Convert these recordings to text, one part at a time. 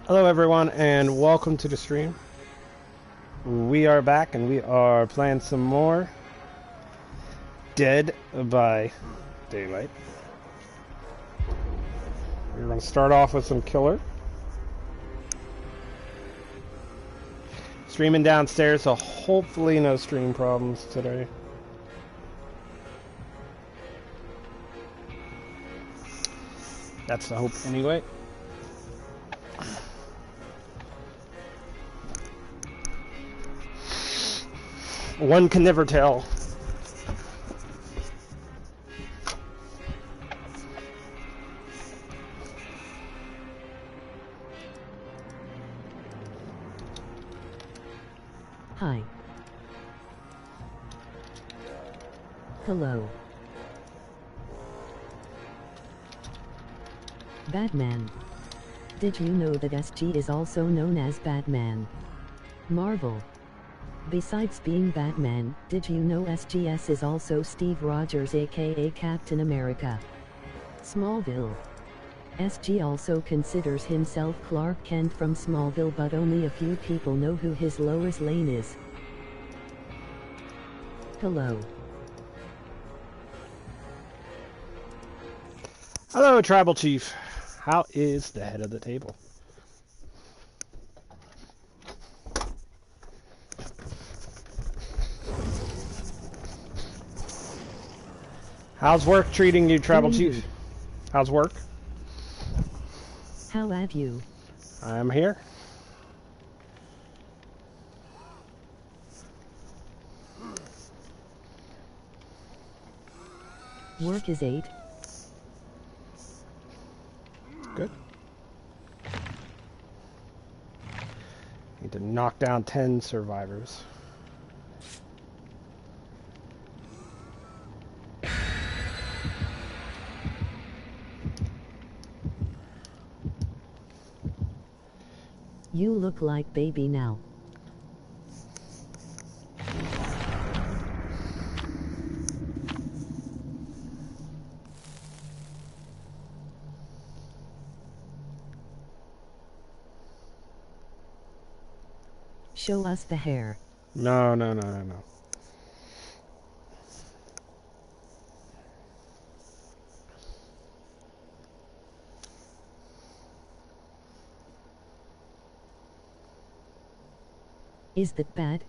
Hello everyone and welcome to the stream. We are back and we are playing some more Dead by Daylight. We're going to start off with some killer. Streaming downstairs, so hopefully no stream problems today. That's the hope anyway. One can never tell. Hi. Hello. Batman. Did you know that SG is also known as Batman? Marvel. Besides being Batman, did you know SGS is also Steve Rogers aka Captain America? Smallville. SG also considers himself Clark Kent from Smallville, but only a few people know who his Lois Lane is. Hello. Hello, Tribal Chief. How is the head of the table? How's work treating you, Tribal Chief? How's work? How have you? I'm here. Work is 8. Good. Need to knock down 10 survivors. You look like baby now. Show us the hair. No. Is that bad?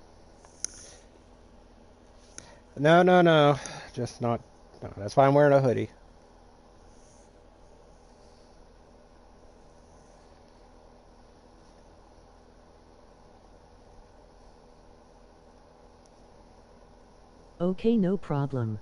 No. Just not. No, that's why I'm wearing a hoodie. Okay, no problem.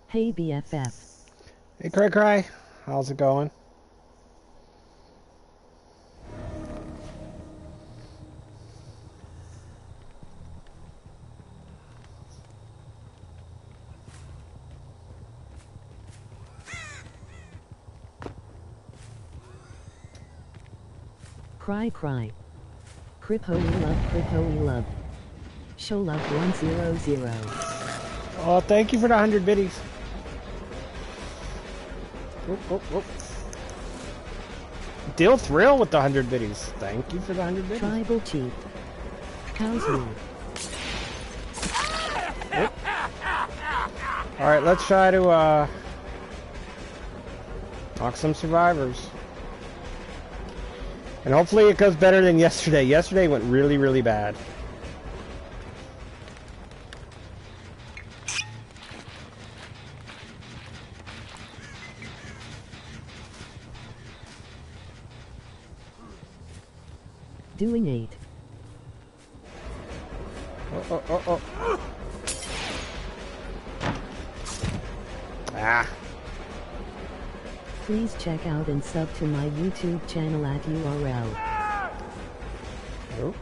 Hey BFF. Hey, Cray. How's it going? Cry. Cripo we love. Show love 100. Oh, thank you for the 100 biddies. Oh. Dill Thrill with the 100 biddies. Thank you for the 100 biddies. Tribal Chief. How's you? Alright, let's try to knock some survivors. And hopefully it goes better than yesterday. Yesterday went really, really bad. Doing 8. Oh. Ah. Please check out and sub to my YouTube channel at URL. Oh.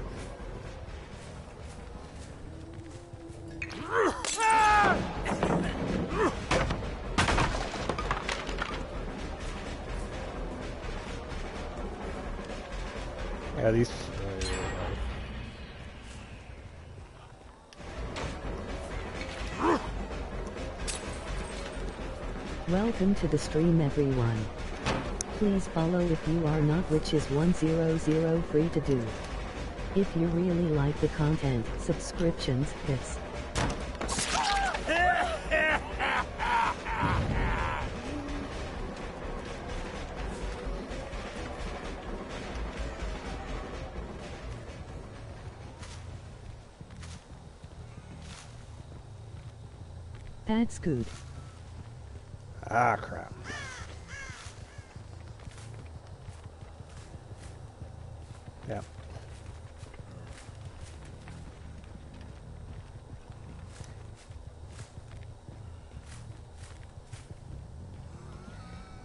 Yeah, these. Welcome to the stream, everyone. Please follow if you are not, which is 100 free to do. If you really like the content, subscriptions, this. That's good. Ah, crap. Yeah.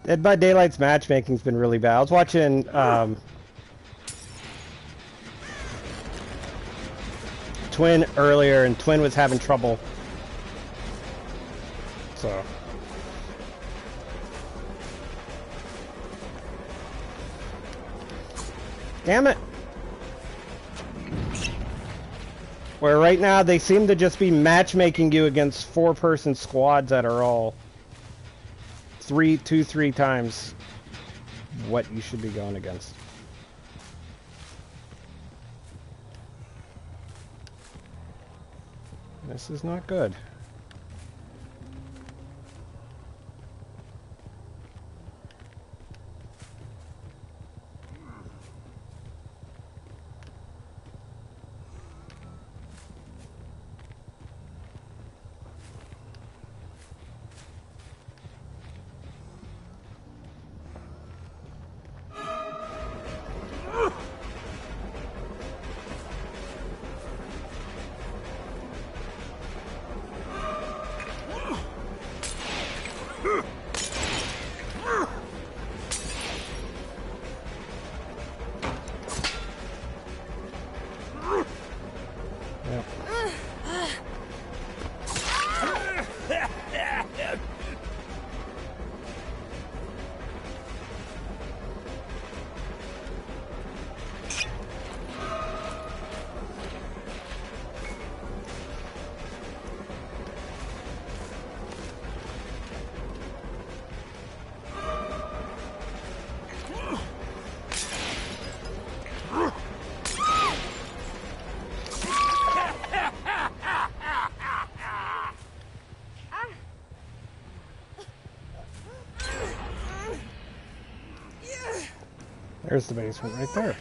Dead by Daylight's matchmaking's been really bad. I was watching Twin earlier, and Twin was having trouble. So. Damn it. Where right now they seem to just be matchmaking you against 4-person squads that are all 3 times what you should be going against. This is not good. There's the basement right there.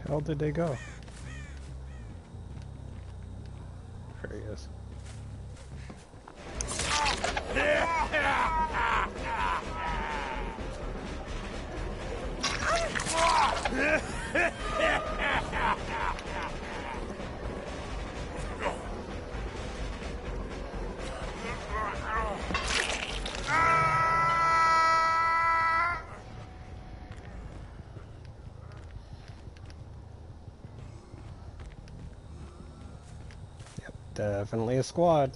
hell did they go? There he is. Yep, definitely a squad.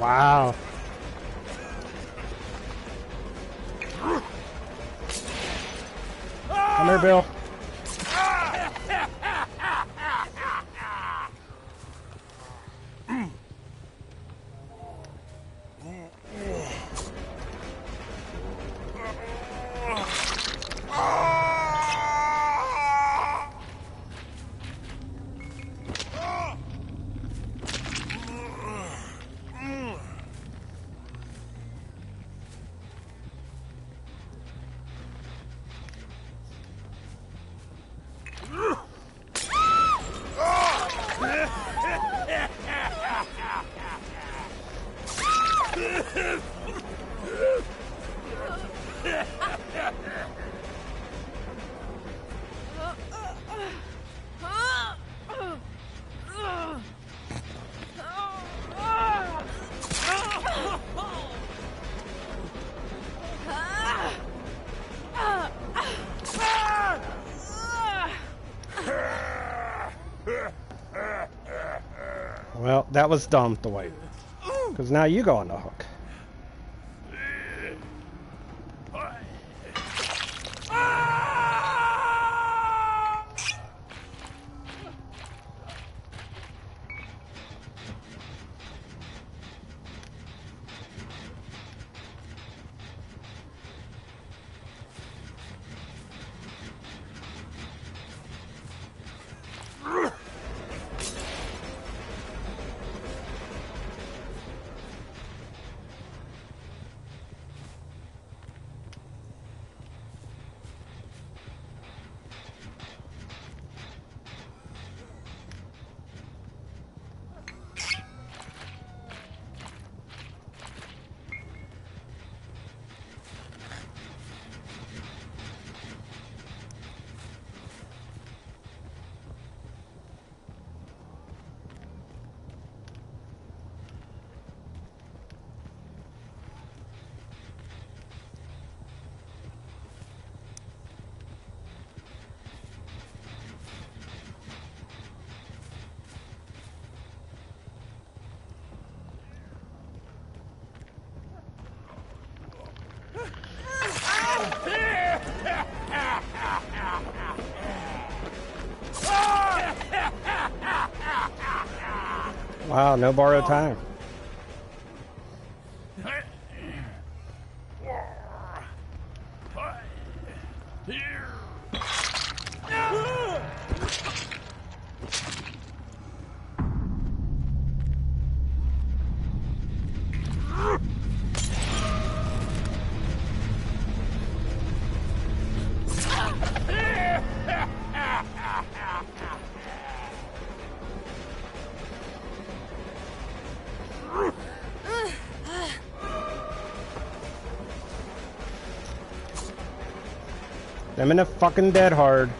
Wow. Come here, Bill. Well, that was dumb to wait. Because now you go on the hook. Wow, no borrowed time. I'm in a fucking dead hard.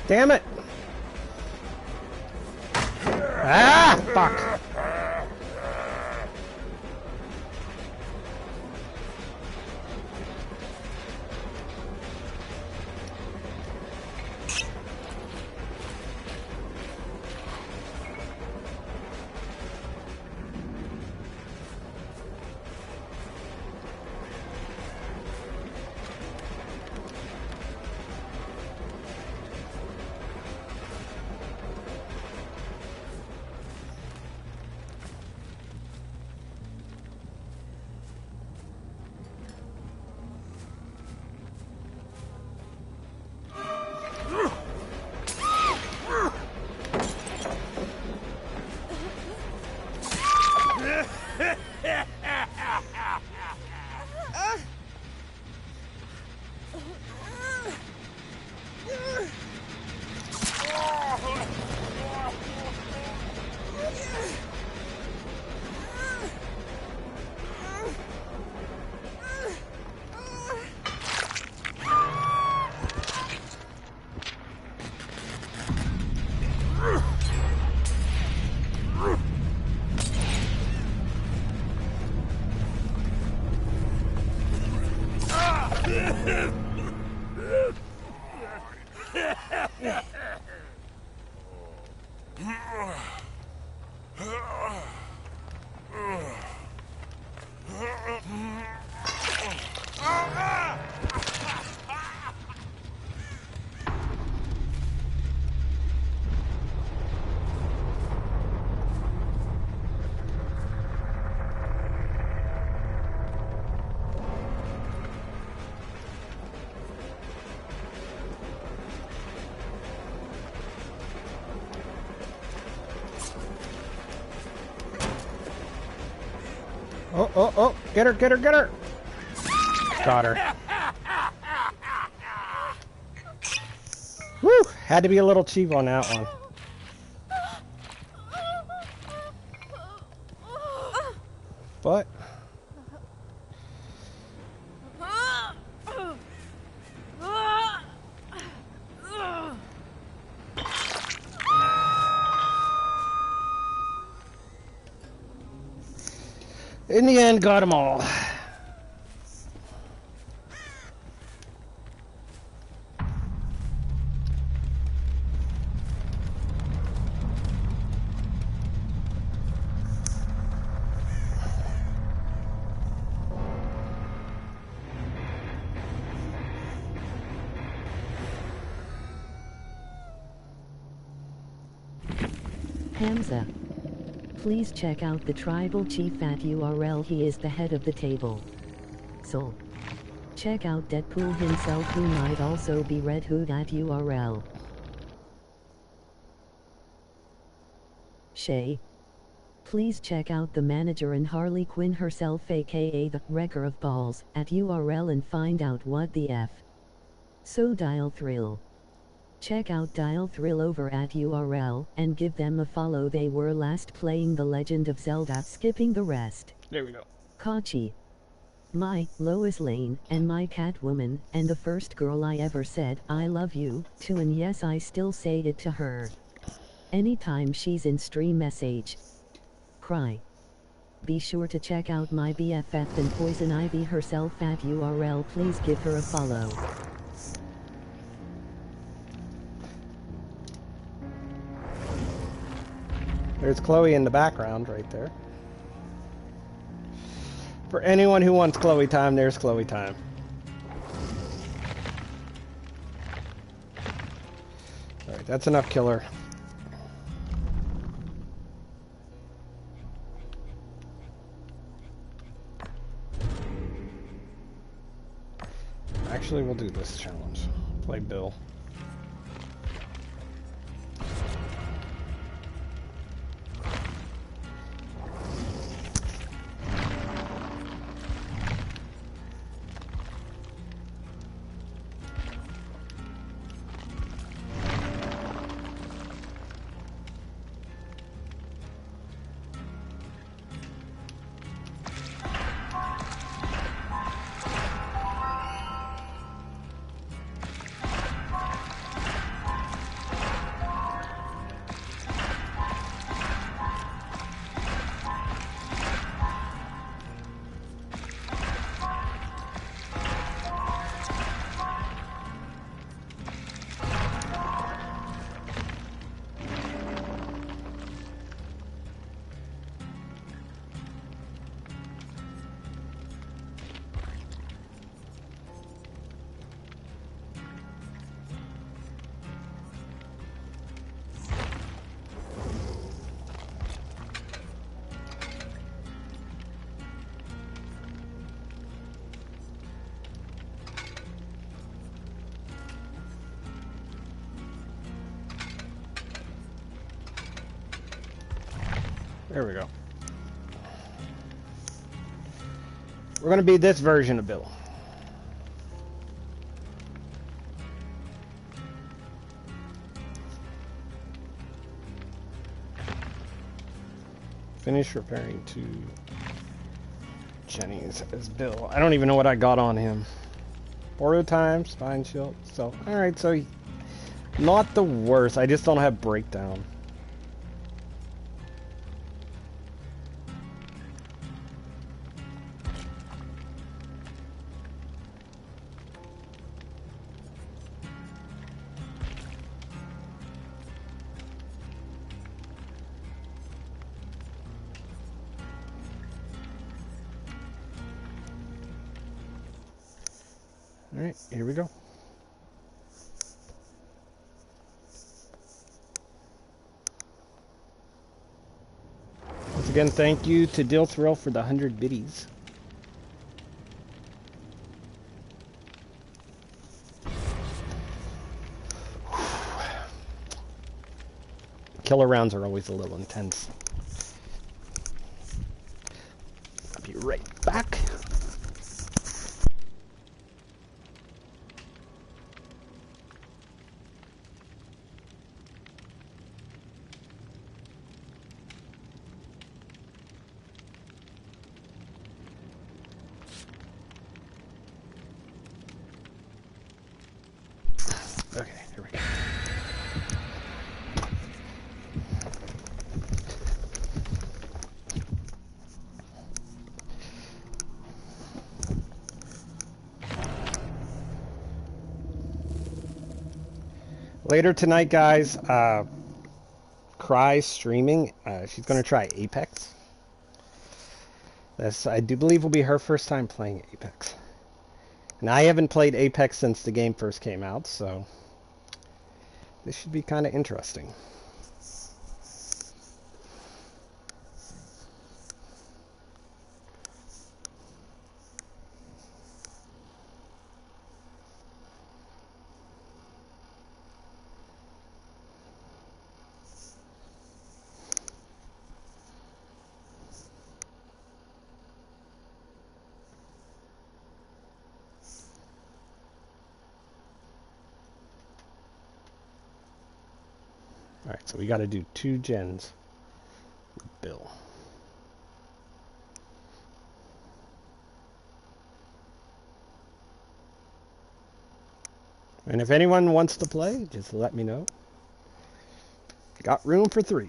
Damn it! Ah! Fuck! Oh, oh, oh! Get her, get her, get her! Got her. Woo! Had to be a little cheap on that one. What? In the end, got them all. Hamza. Please check out the tribal chief at URL. He is the head of the table. Soul. Check out Deadpool himself, who might also be Red Hood at URL. Shay. Please check out the manager and Harley Quinn herself, aka the Wrecker of Balls, at URL and find out what the F. So Dial Thrill. Check out Dial Thrill over at URL and give them a follow. They were last playing The Legend of Zelda, skipping the rest. There we go. Kachi. My Lois Lane and my Catwoman, and the first girl I ever said I love you to, and yes, I still say it to her anytime she's in stream message. Cry. Be sure to check out my BFF and Poison Ivy herself at URL. Please give her a follow. There's Chloe in the background right there. For anyone who wants Chloe time, there's Chloe time. Alright, that's enough killer. Actually, we'll do this challenge. Play Bill. There we go. We're going to be this version of Bill. Finish repairing to Jenny's as Bill. I don't even know what I got on him. Borrow time, spine shield. So, alright, so not the worst. I just don't have breakdown. Alright, here we go. Once again, thank you to Dill Thrill for the 100 biddies. Killer rounds are always a little intense. I'll be right back. Okay, here we go. Later tonight, guys, Cry's streaming. She's going to try Apex. This, I do believe, will be her first time playing Apex. And I haven't played Apex since the game first came out, so this should be kind of interesting. Alright, so we got to do 2 gens with Bill. And if anyone wants to play, just let me know. Got room for 3.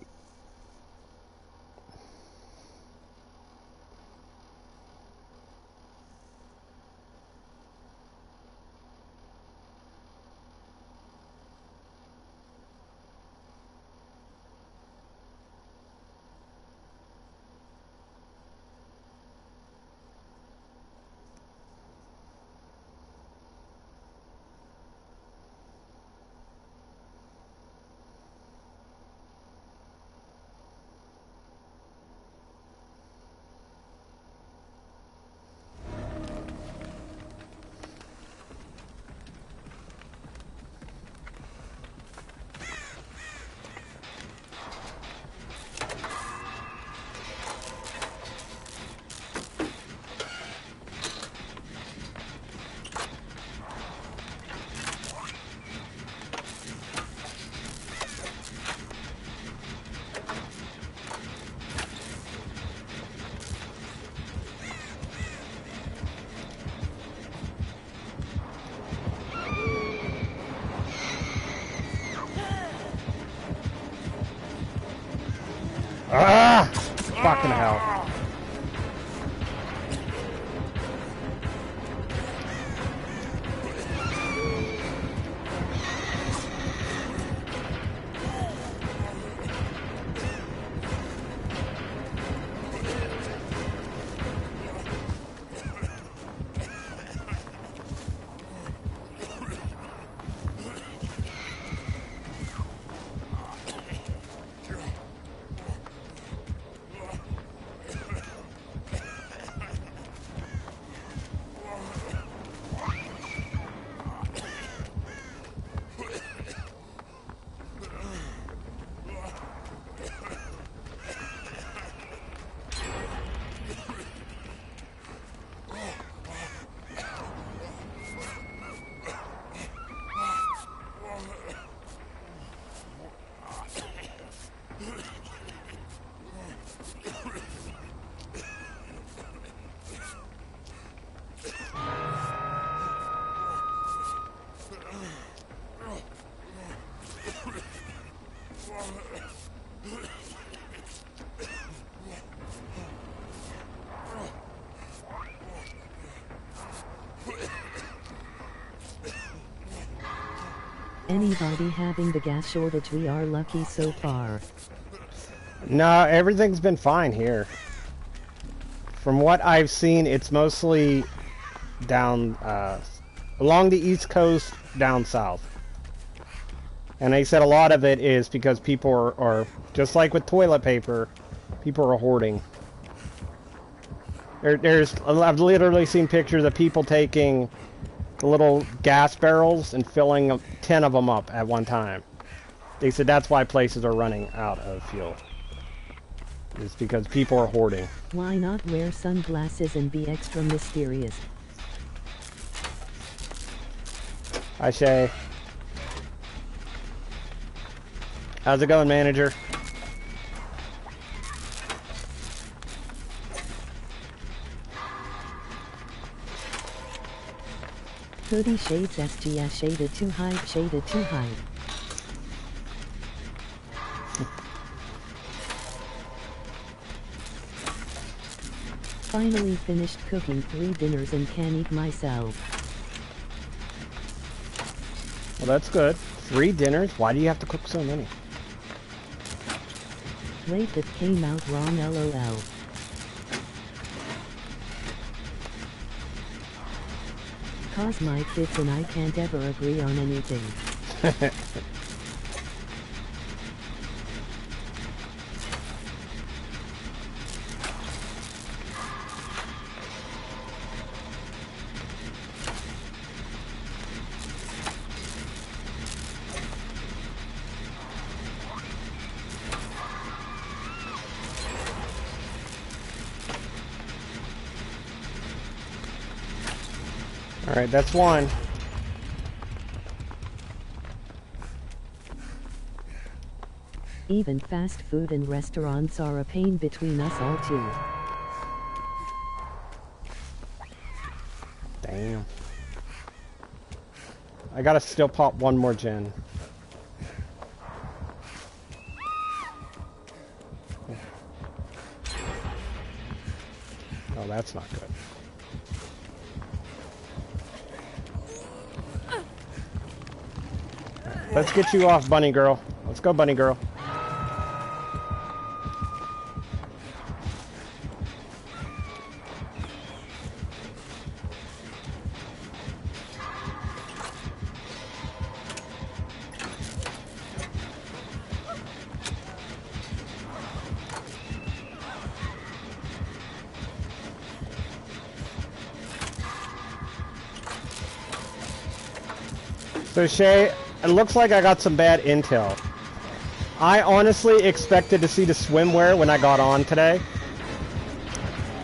Ah! Fucking hell. Anybody having the gas shortage? We are lucky so far. No, everything's been fine here. From what I've seen, it's mostly down along the East Coast, down south. And they said a lot of it is because people are just like with toilet paper, people are hoarding. I've literally seen pictures of people taking the little gas barrels and filling 10 of them up at one time. They said that's why places are running out of fuel. It's because people are hoarding. Why not wear sunglasses and be extra mysterious? Hi, Shay. How's it going, manager? Hoodie shades SGS shaded to hide shaded to hide. Finally finished cooking 3 dinners and can eat myself. Well, that's good. 3 dinners? Why do you have to cook so many? Wait, that came out wrong, lol. Cause my kids and I can't ever agree on anything. Alright, that's one. Even fast food and restaurants are a pain between us all too. Damn. I gotta still pop one more gen. Oh, that's not good. Let's get you off, bunny girl. Let's go, bunny girl. So Shay, it looks like I got some bad intel. I honestly expected to see the swimwear when I got on today.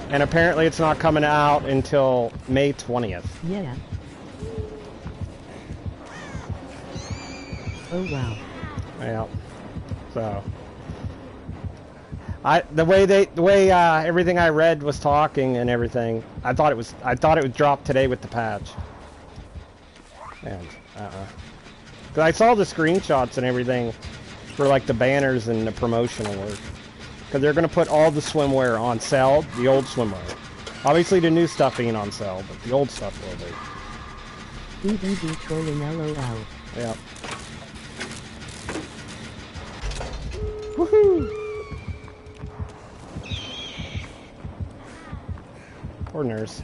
And apparently it's not coming out until May 20th. Yeah. Oh wow. Yeah. So the way everything I read was talking and everything, I thought it would drop today with the patch. And cause I saw the screenshots and everything for like the banners and the promotional work. Cause they're gonna put all the swimwear on sale, the old swimwear. Obviously the new stuff ain't on sale, but the old stuff will be. BBB trolling lol. Yep. Woohoo! Poor nurse.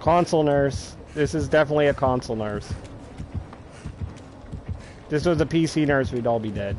Console nurse. This is definitely a console nurse. If this was a PC nurse, we'd all be dead.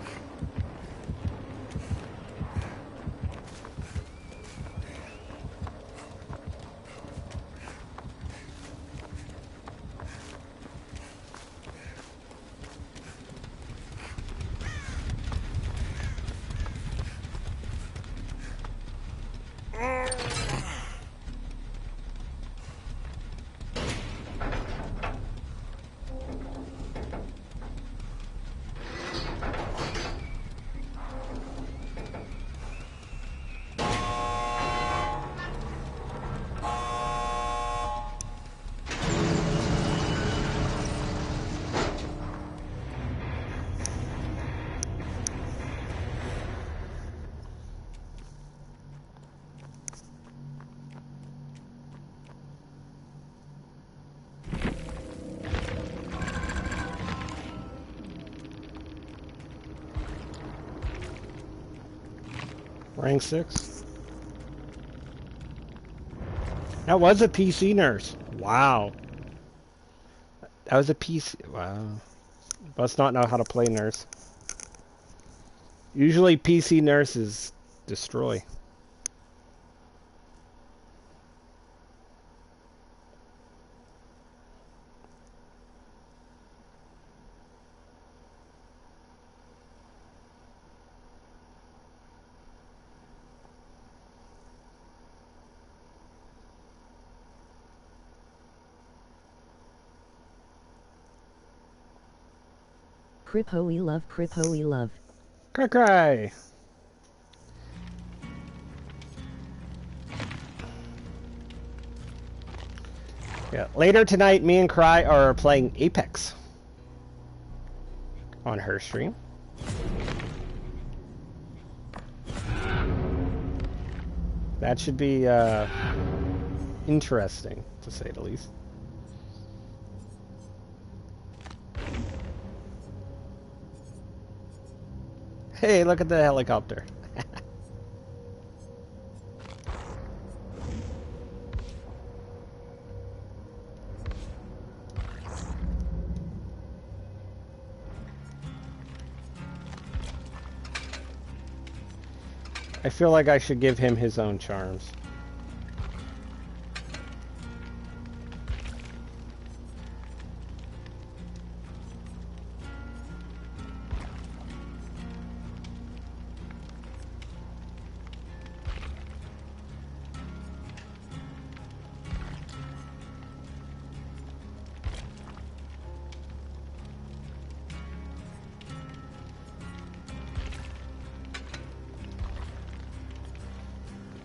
Rank 6. That was a PC nurse. Wow. That was a PC. Wow. Must not know how to play nurse. Usually PC nurses destroy. Cripoe love, Cripoe love. Cry cry. Yeah. Later tonight, me and Cry are playing Apex on her stream. That should be interesting, to say the least. Hey, look at the helicopter. I feel like I should give him his own charms.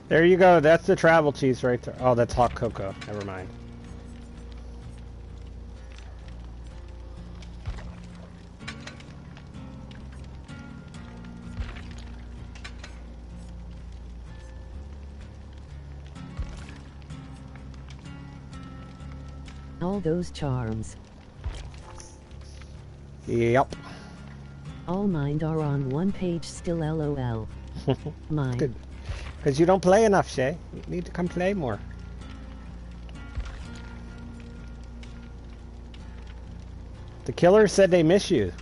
There you go. That's the travel cheese right there. Oh, that's hot cocoa. Never mind. All those charms. Yep. All mine are on one page still, lol. Mine. Good. Because you don't play enough, Shay. You need to come play more. The killer said they miss you.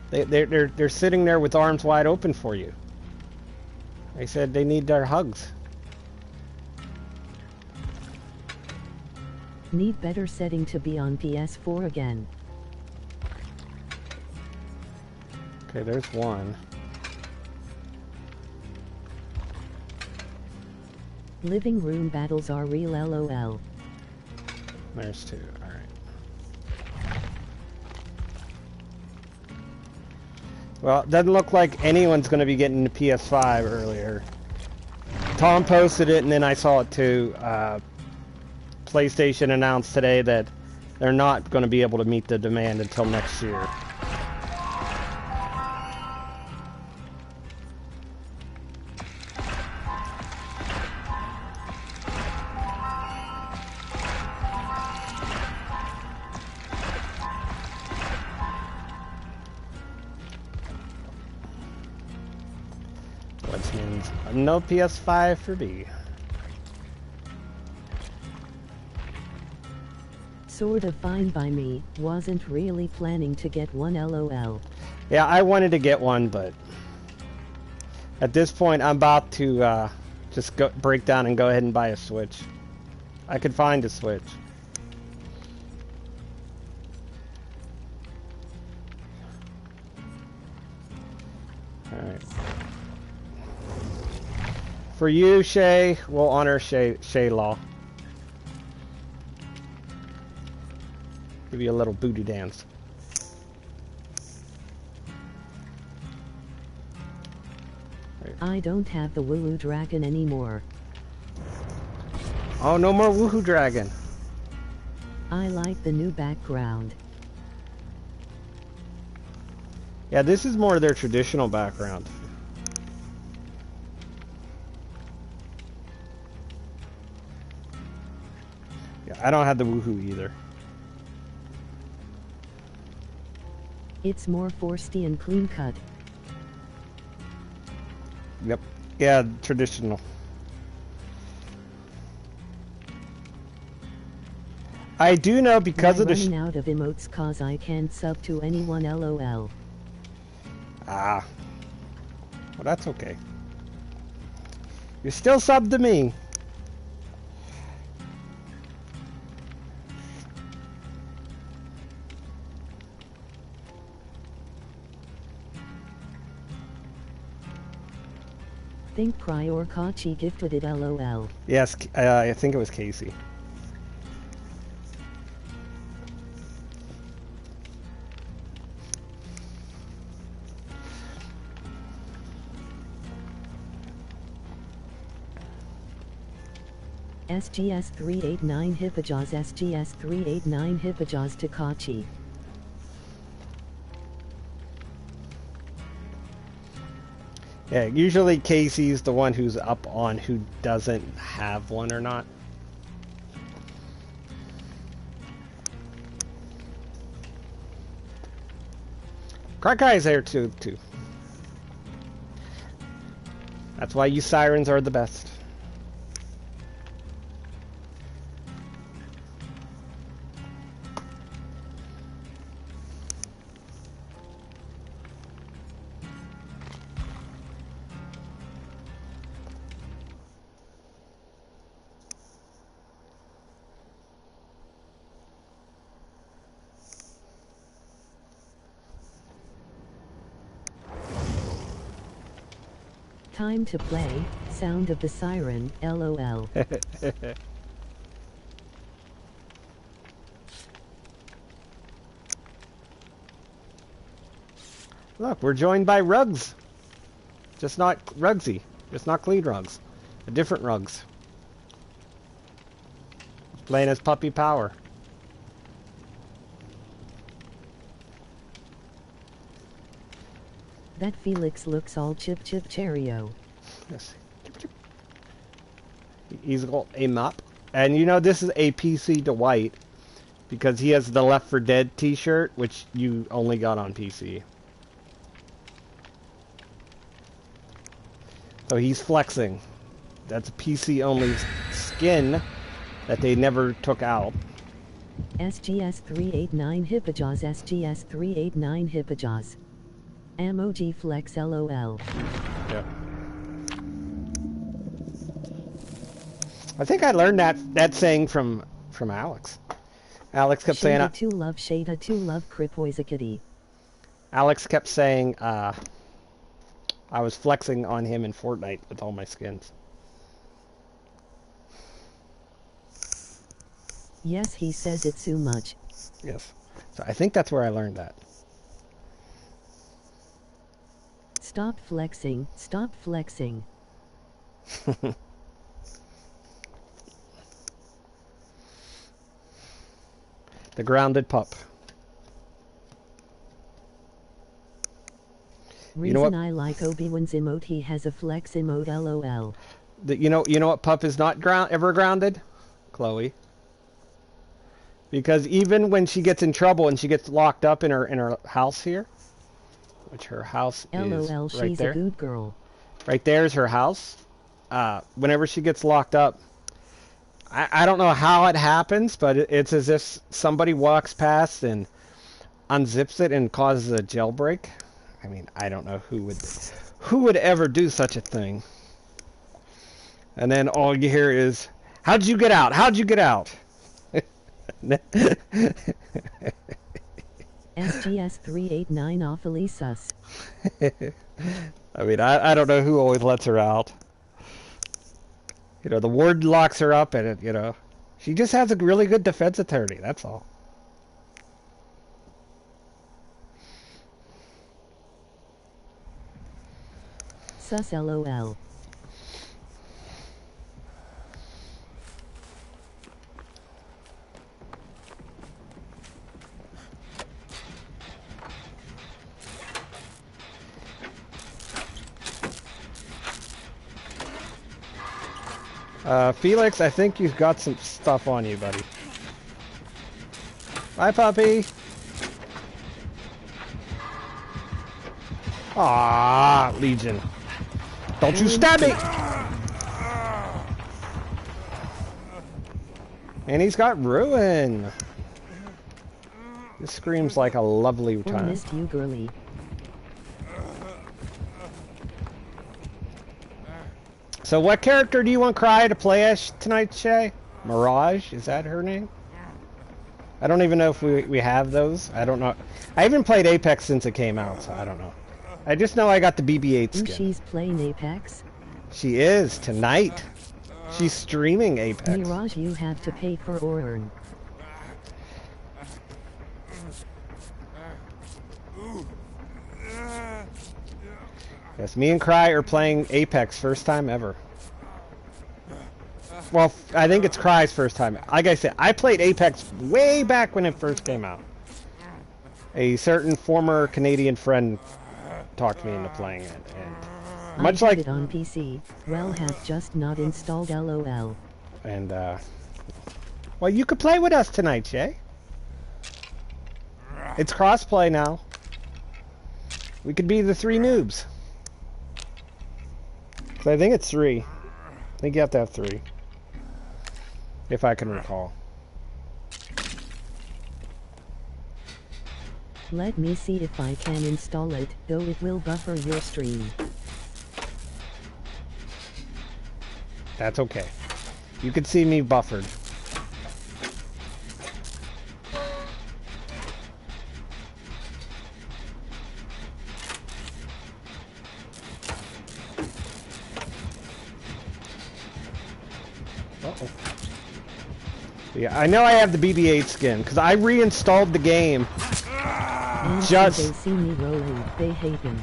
They're sitting there with arms wide open for you. They said they need their hugs. Need better setting to be on PS4 again. Okay, there's one. Living room battles are real, lol. There's two. Alright. Well, it doesn't look like anyone's going to be getting the PS5 earlier. Tom posted it, and then I saw it too. PlayStation announced today that they're not going to be able to meet the demand until next year. Which means no PS5 for me. Sort of fine by me, wasn't really planning to get one, lol. Yeah, I wanted to get one, but at this point I'm about to just break down and go ahead and buy a Switch. I could find a Switch. Alright. For you, Shay, we'll honor Shay Law. Give you a little booty dance. I don't have the Woohoo Dragon anymore. Oh, no more Woohoo Dragon. I like the new background. Yeah, this is more their traditional background. Yeah, I don't have the Woohoo either. It's more foresty and clean cut. Yep. Yeah, traditional. I do know because of the running out of emotes cause I can't sub to anyone, lol. Ah. Well, that's okay. You're still subbed to me. Think Prior Kachi gifted it, lol. Yes, I think it was Casey. SGS 389 Hippajas, SGS 389 Hippajas to Kachi. Yeah, usually Casey's the one who's up on who doesn't have one or not. Crockeye's there too. That's why you sirens are the best. Time to play, sound of the siren, lol. Look, we're joined by Rugs. Just not Rugsy. Just not clean Rugs. A different Rugs. Playing as Puppy Power. That Felix looks all chip cheerio. Yes. He's got a map. And you know this is a PC to white. Because he has the Left 4 Dead t-shirt, which you only got on PC. So he's flexing. That's a PC-only skin that they never took out. SGS 389 Hippajas, SGS 389 Hippajas. Emoji flex, lol. Yeah. I think I learned that saying from Alex. Alex kept saying Shada to love, Shada to love, Kripoizakity. Alex kept saying I was flexing on him in Fortnite with all my skins. Yes, he says it too much. Yes. So I think that's where I learned that. Stop flexing, stop flexing. The grounded pup. Reason you know what? I like Obi-Wan's emote, he has a flex emote, lol. You know what pup is not ever grounded? Chloe. Because even when she gets in trouble and she gets locked up in her house here, which her house is LOL, right she's there. a good girl. Right there is her house. Whenever she gets locked up, I don't know how it happens, but it's as if somebody walks past and unzips it and causes a jailbreak. I mean, I don't know who would ever do such a thing. And then all you hear is, "How'd you get out? How'd you get out?" SGS 389 awfully sus. I mean, I don't know who always lets her out. You know, the ward locks her up and, you know, she just has a really good defense attorney, that's all. Sus lol. Felix, I think you've got some stuff on you, buddy. Bye, puppy. Ah, Legion. Don't you stab me! And he's got ruin. This screams like a lovely time. Missed you, girly. So what character do you want Cry to play as tonight, Shay? Mirage? Is that her name? I don't even know if we have those. I don't know. I haven't played Apex since it came out, so I don't know. I just know I got the BB-8 skin. She's playing Apex? She is, tonight. She's streaming Apex. Mirage, you have to pay for or earn. Yes, me and Cry are playing Apex first time ever. Well, I think it's Cry's first time. Like I said, I played Apex way back when it first came out. A certain former Canadian friend talked me into playing it, and much I like it on PC, well, have just not installed LOL. And well, you could play with us tonight, Shay. It's crossplay now. We could be the 3 noobs. So I think it's 3. I think you have to have 3. If I can recall. Let me see if I can install it, though it will buffer your stream. That's okay. You can see me buffered. Uh-oh. Yeah, I know I have the BB-8 skin because I reinstalled the game. And Just they see me rolling, they hate him.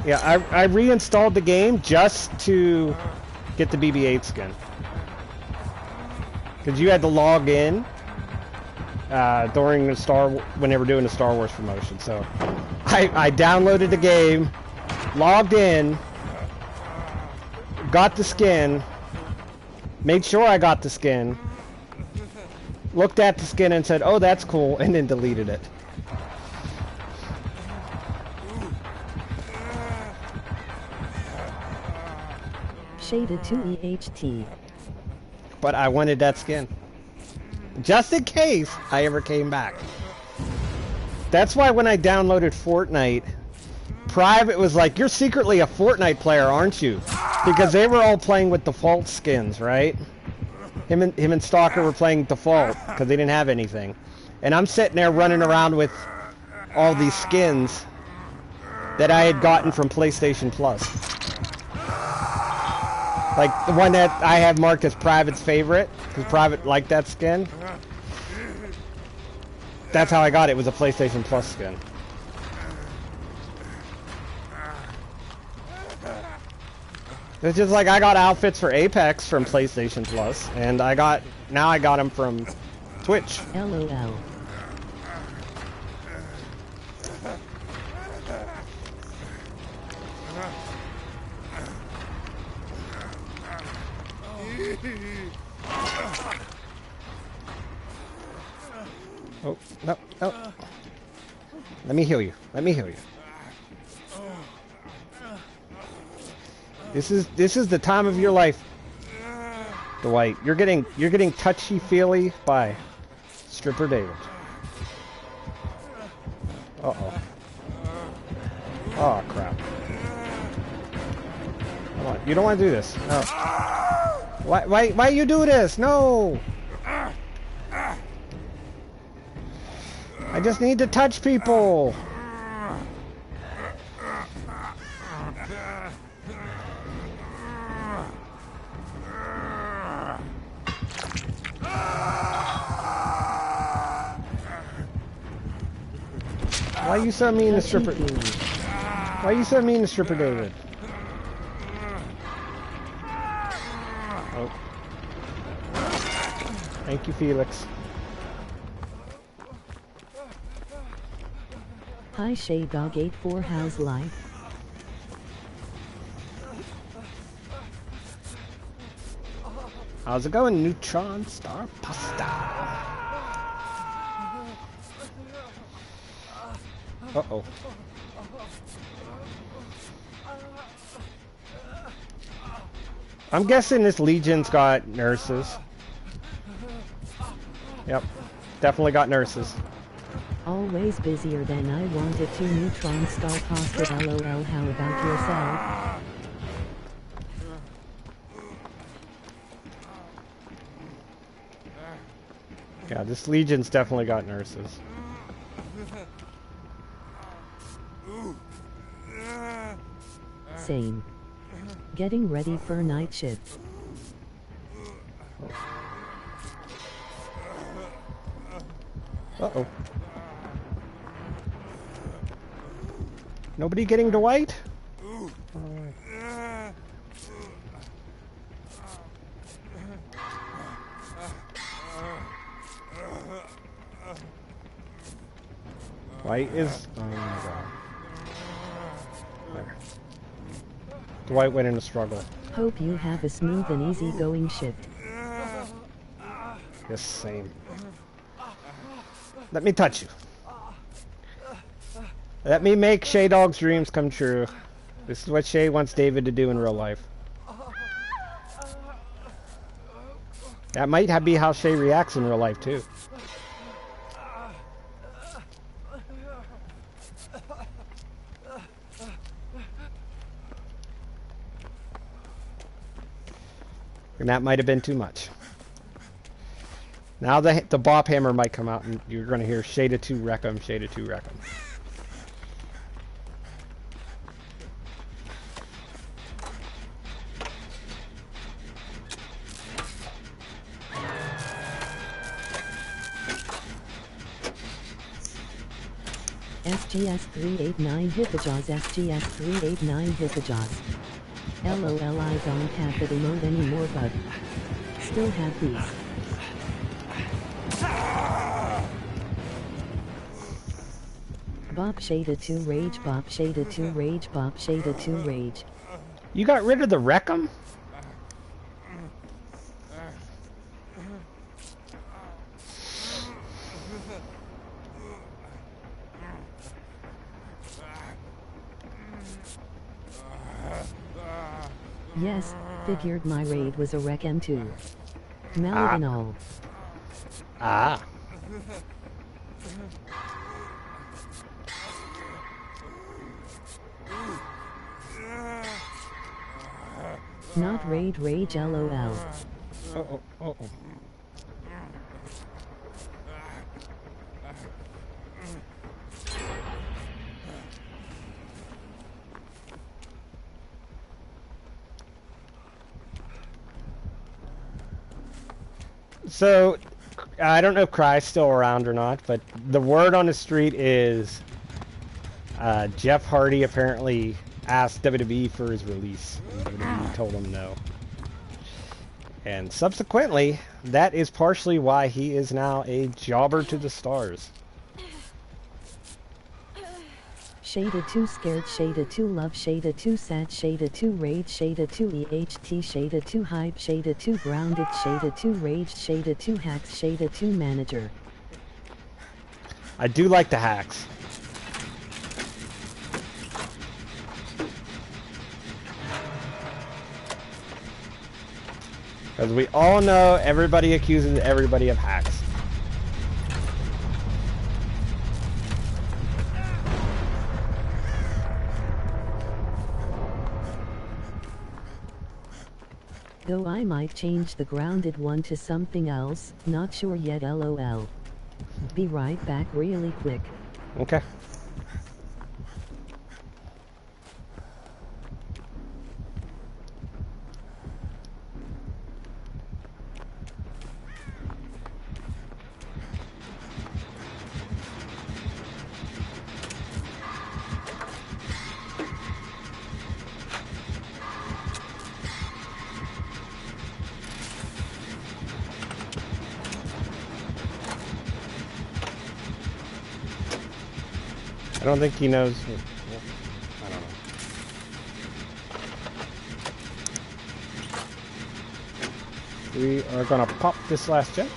Yeah, I reinstalled the game just to get the BB-8 skin. Because you had to log in during the when they were doing the Star Wars promotion. So I downloaded the game, logged in, got the skin, made sure I got the skin, looked at the skin and said, oh, that's cool, and then deleted it. Shaded to EHT. But I wanted that skin. Just in case I ever came back. That's why when I downloaded Fortnite, Private was like, you're secretly a Fortnite player, aren't you? Because they were all playing with default skins, right? Him and Stalker were playing default because they didn't have anything. And I'm sitting there running around with all these skins that I had gotten from PlayStation Plus. Like the one that I have marked as Private's favorite, because Private liked that skin. That's how I got it. It was a PlayStation Plus skin. It's just like I got outfits for Apex from PlayStation Plus, and now I got them from Twitch. LOL. Oh, no, no. Let me heal you. Let me heal you. This is the time of your life, Dwight. You're getting touchy-feely by Stripper David. Uh-oh. Oh, crap. Come on. You don't want to do this. No. Why you do this? No! I just need to touch people! Why are you so mean to Stripper? Why are you so mean to Stripper David? Oh. Thank you, Felix. Hi Shay Dog 84, how's life? How's it going, Neutron Star Pasta? Uh-oh. I'm guessing this Legion's got nurses. Yep, definitely got nurses. Always busier than I wanted to. Neutron Star posted LOL. How about yourself? Yeah, this Legion's definitely got nurses. Same. Getting ready for night shift. Uh-oh. Nobody getting Dwight? Dwight is... Oh my god. There. Dwight went in a struggle. Hope you have a smooth and easy-going shift. Yes, same. Let me touch you. Let me make Shay Dog's dreams come true. This is what Shay wants David to do in real life. That might be how Shay reacts in real life, too. And that might have been too much. Now the bop hammer might come out and you're going to hear Shada 2 wreck 'em, Shada 2 wreck 'em. SGS 389 Hippajaws. SGS 389 Hippajaws. LOL. I don't have the emote anymore, but still have these. Bop Shada 2 rage. Bop Shada 2 rage. Bop Shada 2 rage. You got rid of the wreck 'em? Yes, figured my raid was a wreck M2. Mallet and all. Ah. Not raid rage LOL. Uh-oh, uh-oh. So, I don't know if Cry's still around or not, but the word on the street is Jeff Hardy apparently asked WWE for his release, and WWE told him no. And subsequently, that is partially why he is now a jobber to the stars. Shada 2 scared, Shada 2 love, Shada 2 sad, Shada 2 rage, Shada 2 EHT, Shada 2 hype, Shada 2 grounded, Shada 2 rage, Shada 2 hacks, Shada 2 manager. I do like the hacks. Because we all know everybody accuses everybody of hacks. Though I might change the grounded one to something else, not sure yet LOL. Be right back really quick. Okay. I don't think he knows. I don't know. We are gonna pop this last jet.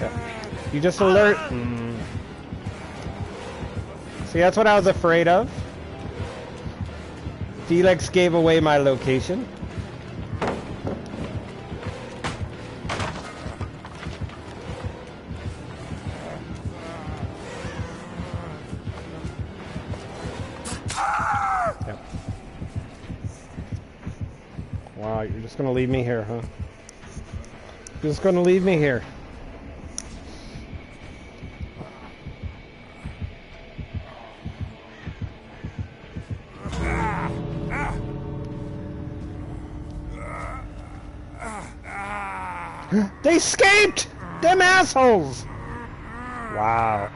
Yeah. You just alert. See, that's what I was afraid of. Felix gave away my location. Yep. Wow, you're just gonna leave me here, huh? You're just gonna leave me here. They escaped! Them assholes! Wow.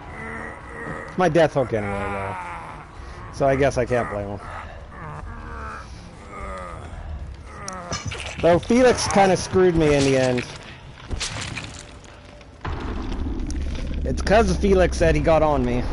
It's my death hook anyway, though. So I guess I can't blame them. Though Felix kind of screwed me in the end. It's because Felix said he got on me.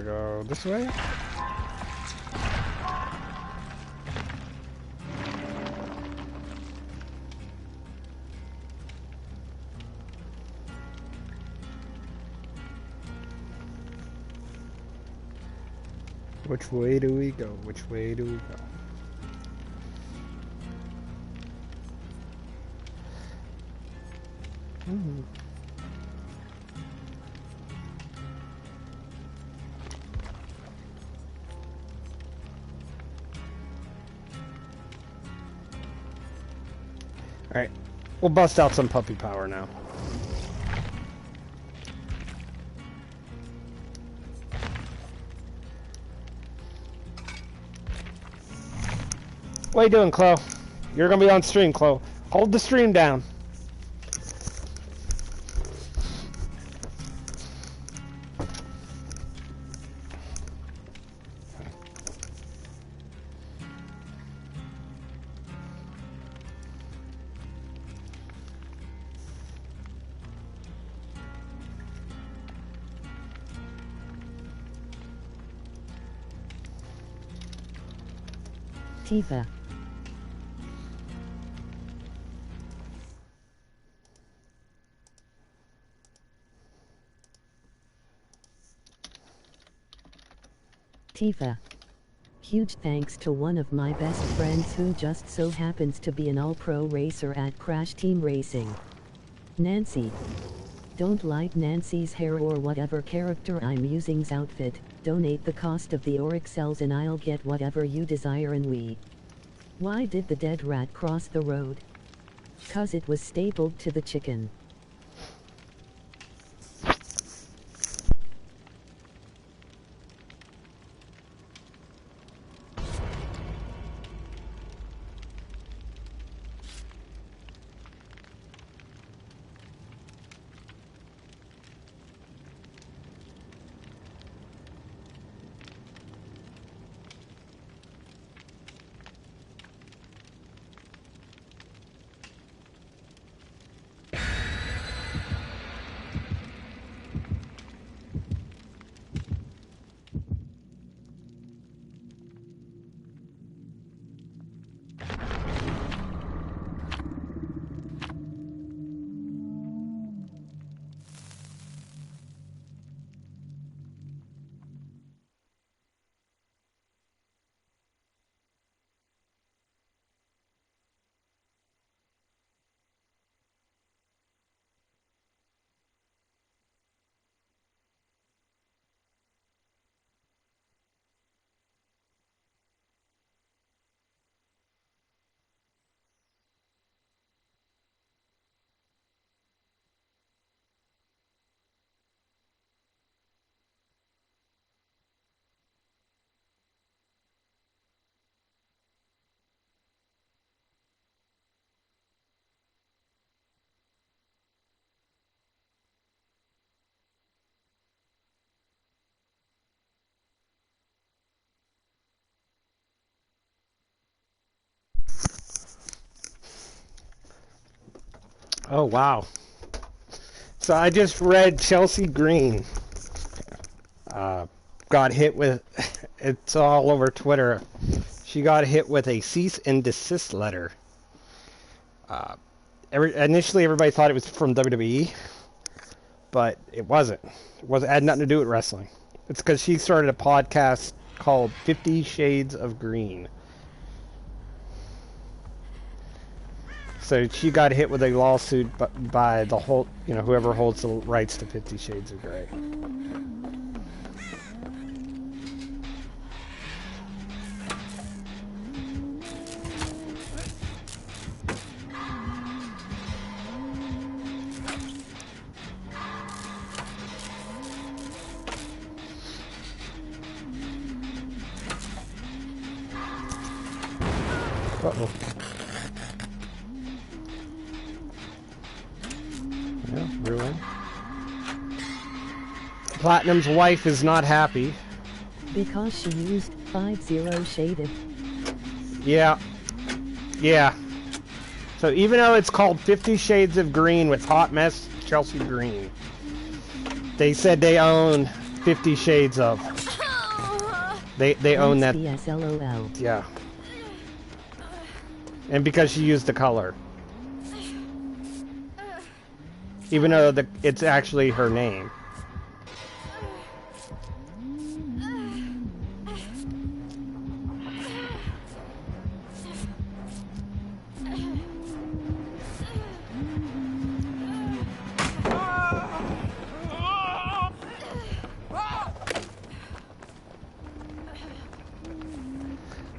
Go this way. Which way do we go? Which way do we go? Alright, we'll bust out some puppy power now. What are you doing, Chloe? You're gonna be on stream, Chloe. Hold the stream down. Tifa. Tifa. Huge thanks to one of my best friends who just so happens to be an all-pro racer at Crash Team Racing. Nancy. Don't like Nancy's hair or whatever character I'm using's outfit, donate the cost of the auric cells and I'll get whatever you desire and we. Why did the dead rat cross the road? 'Cause it was stapled to the chicken. Oh, wow. So I just read Chelsea Green got hit with, it's all over Twitter. She got hit with a cease and desist letter. Initially, everybody thought it was from WWE, but it wasn't. It had nothing to do with wrestling. It's because she started a podcast called 50 Shades of Green. So she got hit with a lawsuit by the whole, whoever holds the rights to 50 Shades of Grey. Uh-oh. Yeah, ruin. Platinum's wife is not happy. Because she used 50 shaded. Yeah. Yeah. So even though it's called 50 Shades of Green with Hot Mess Chelsea Green, they said they own 50 Shades of. They own that. LOL. Yeah. And because she used the color. Even though it's actually her name.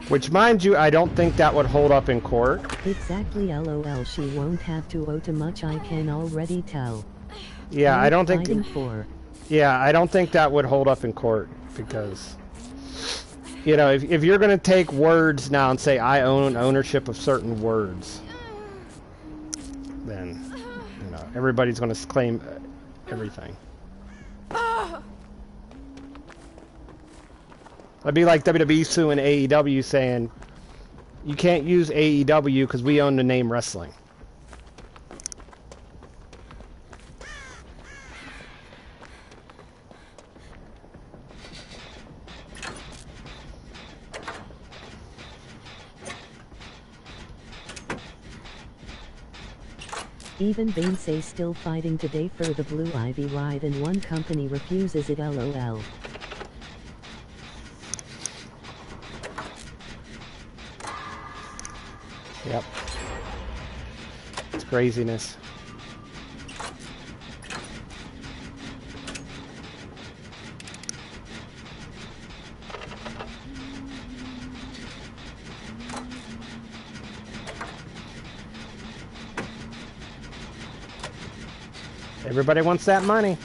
Which, mind you, I don't think that would hold up in court. Exactly, LOL. She won't have to owe too much, I can already tell. Yeah, I don't think... Yeah, I don't think that would hold up in court, because... if you're going to take words now and say, I own ownership of certain words, then, everybody's going to claim everything. That'd be like WWE suing AEW saying, you can't use AEW because we own the name wrestling. Even Bane says still fighting today for the Blue Ivy ride and one company refuses it, LOL. Yep. It's craziness. Everybody wants that money.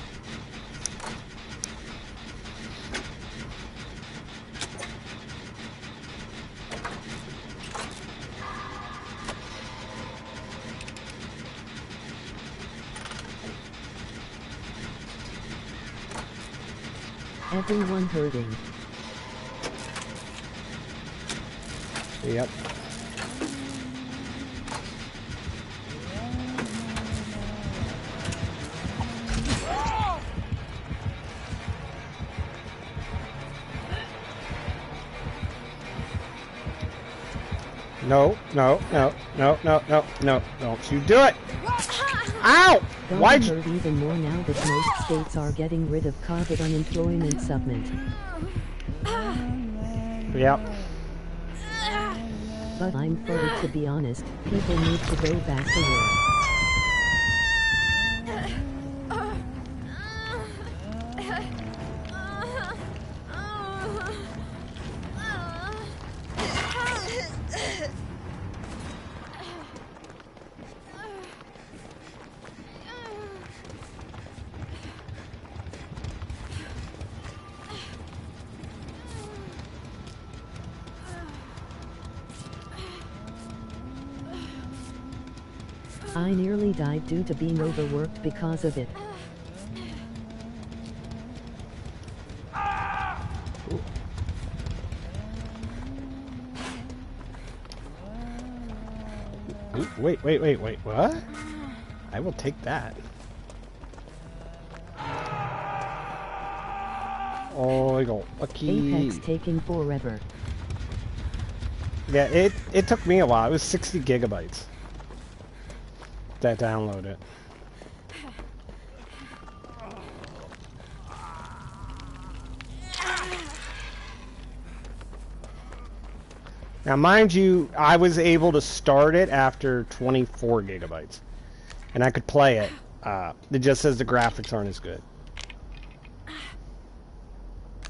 Everyone hurting. Yep. No, no, no, no, no, no, no, don't you do it! Ow! Why'd you... even more now that most states are getting rid of COVID unemployment supplement. Yep. But I'm for it, to be honest. People need to go back to work. I nearly died due to being overworked because of it. Wait, what? I will take that. Oh, I go lucky. Apex taking forever. Yeah, it took me a while. It was 60 gigabytes to download it. Now, mind you, I was able to start it after 24 gigabytes, and I could play it. It just says the graphics aren't as good.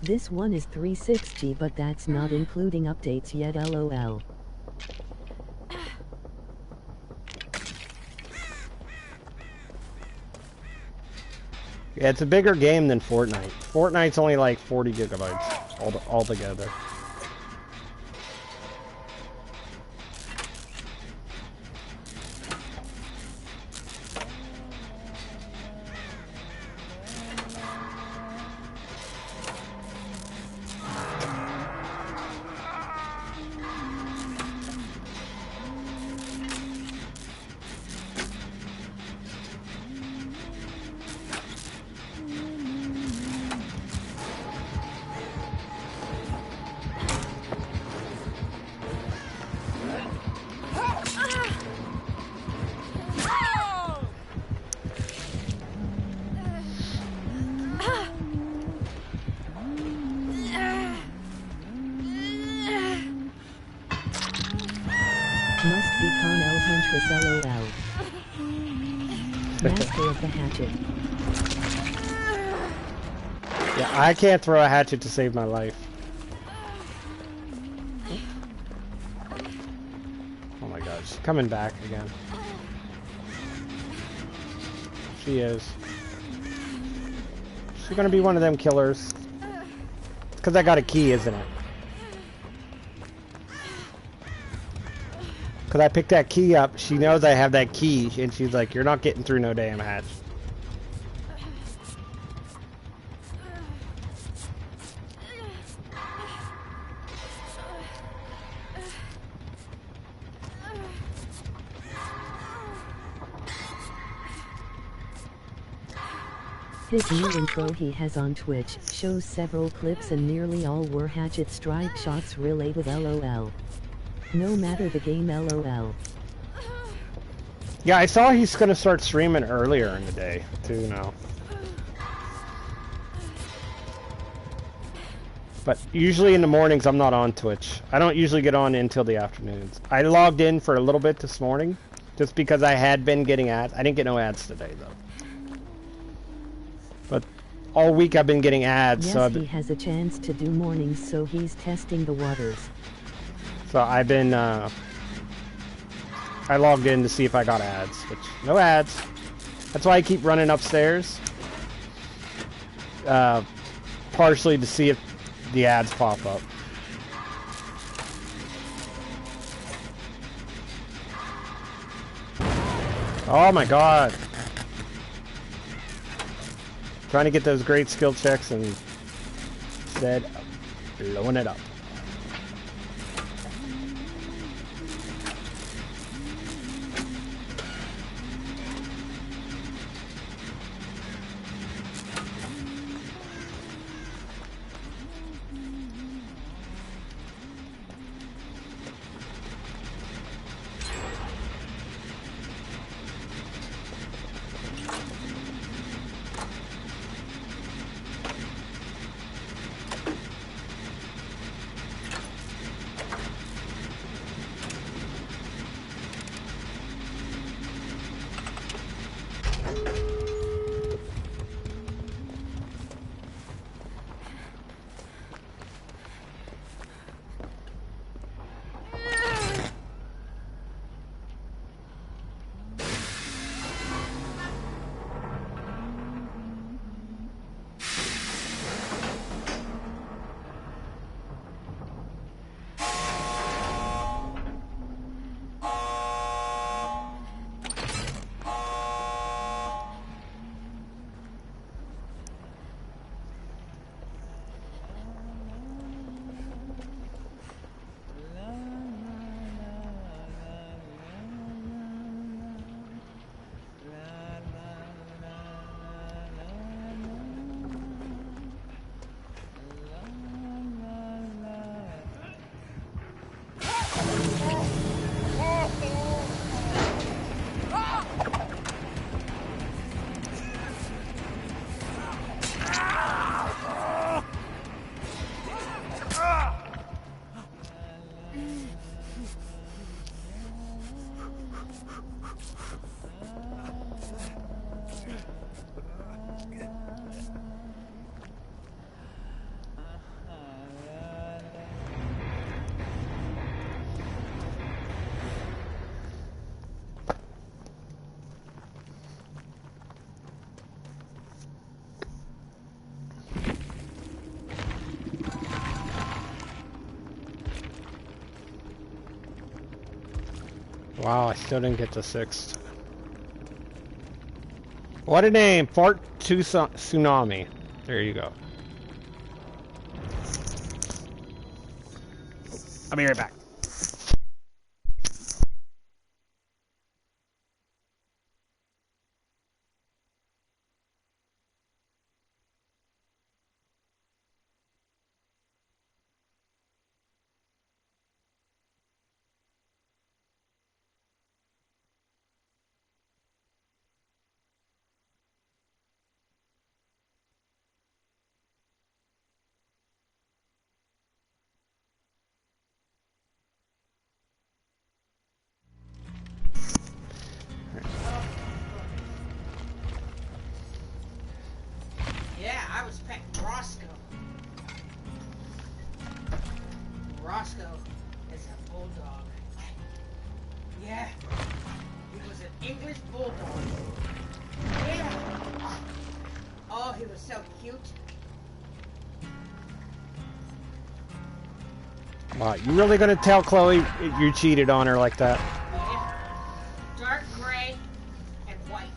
This one is 360, but that's not including updates yet, lol. Yeah, it's a bigger game than Fortnite. Fortnite's only like 40 gigabytes altogether. Must be Con-El Huntress lol. Master of the hatchet. Yeah, I can't throw a hatchet to save my life. Oh my god, she's coming back again. She is. She's gonna be one of them killers. It's because I got a key, isn't it? Because I picked that key up, she knows I have that key, and she's like, you're not getting through no damn hatch. His new intro he has on Twitch shows several clips and nearly all were hatchet strike shots related lol. No matter the game lol. Yeah, I saw he's gonna start streaming earlier in the day, too, now. But usually in the mornings I'm not on Twitch. I don't usually get on until the afternoons. I logged in for a little bit this morning, just because I had been getting ads. I didn't get no ads today, though. But all week I've been getting ads, yes, so he has a chance to do mornings, so he's testing the waters. So I've been, I logged in to see if I got ads, which, no ads. That's why I keep running upstairs. Partially to see if the ads pop up. Oh my god. Trying to get those great skill checks and instead blowing it up. Wow, I still didn't get the 6th. What a name! Fart Tsunami. There you go. I'll be right back. Yeah, I was pet Roscoe. Roscoe is a bulldog. Yeah, he was an English bulldog. Yeah. Oh, he was so cute. Wow, you really gonna tell Chloe you cheated on her like that? Yeah. Dark gray and white.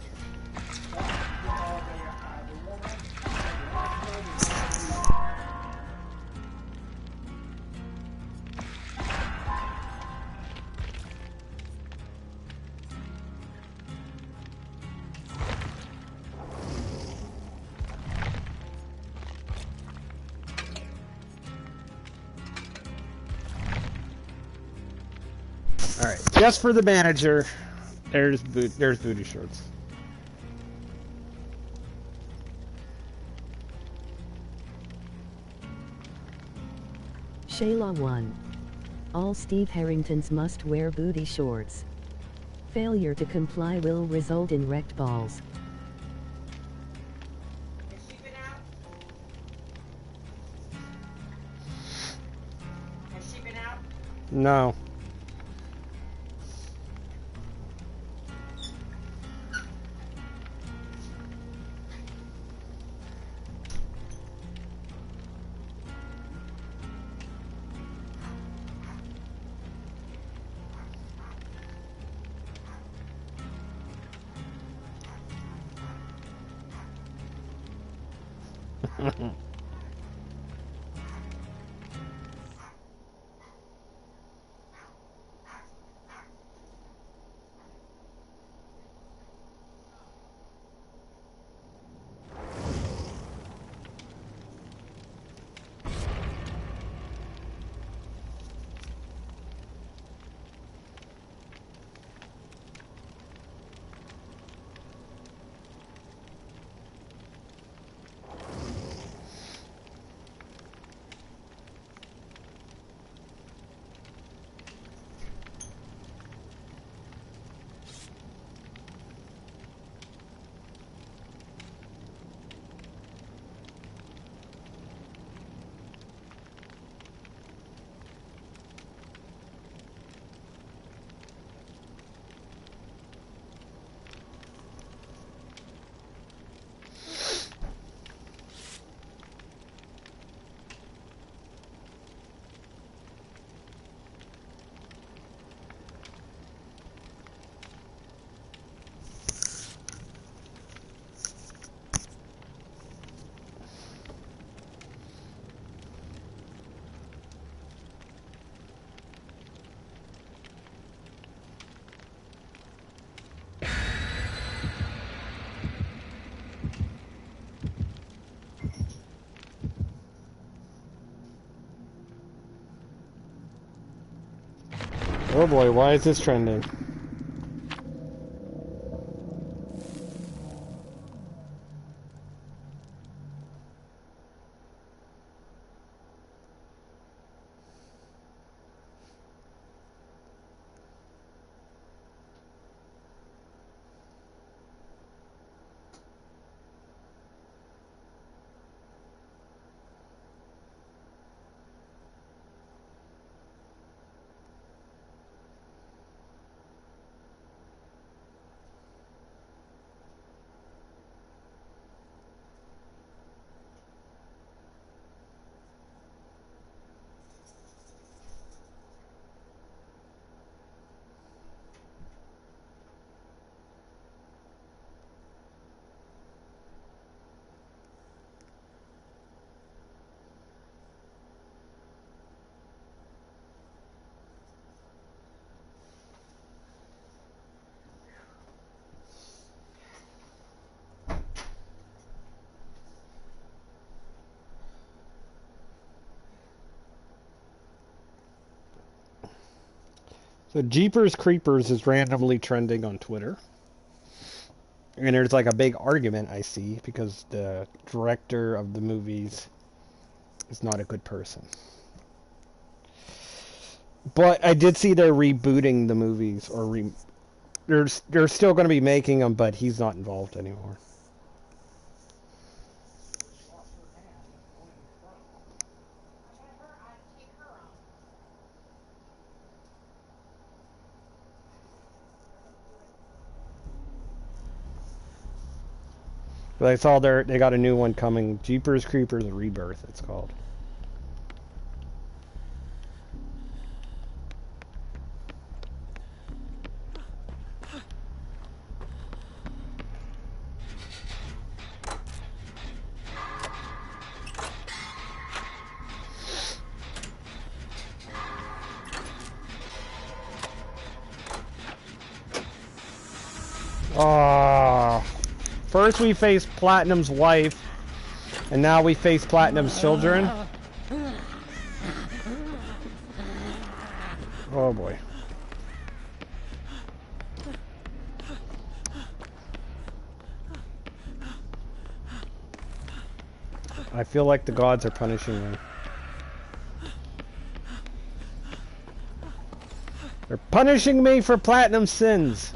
Alright, just for the manager, there's booty shorts. Shayla 1. All Steve Harringtons must wear booty shorts. Failure to comply will result in wrecked balls. Has she been out? Has she been out? No. Oh boy, why is this trending? So Jeepers Creepers is randomly trending on Twitter. And there's like a big argument I see because the director of the movies is not a good person. But I did see they're rebooting the movies, or they're still going to be making them, but he's not involved anymore. But I saw they got a new one coming, Jeepers Creepers Rebirth, it's called. First we faced Platinum's wife, and now we face Platinum's children. Oh boy. I feel like the gods are punishing me. They're punishing me for Platinum's sins.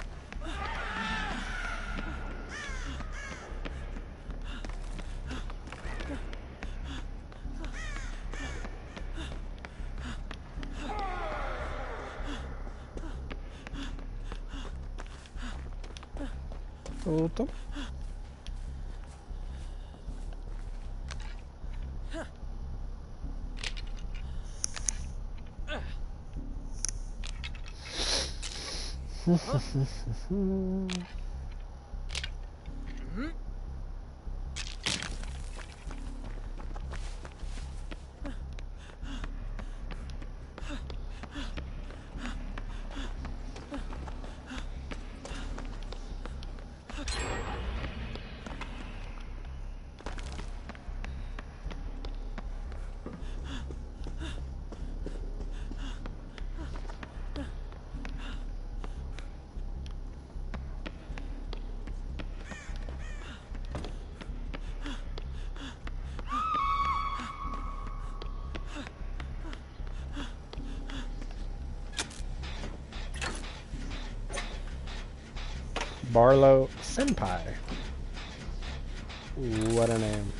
Pronto. Barlow Senpai. What a name.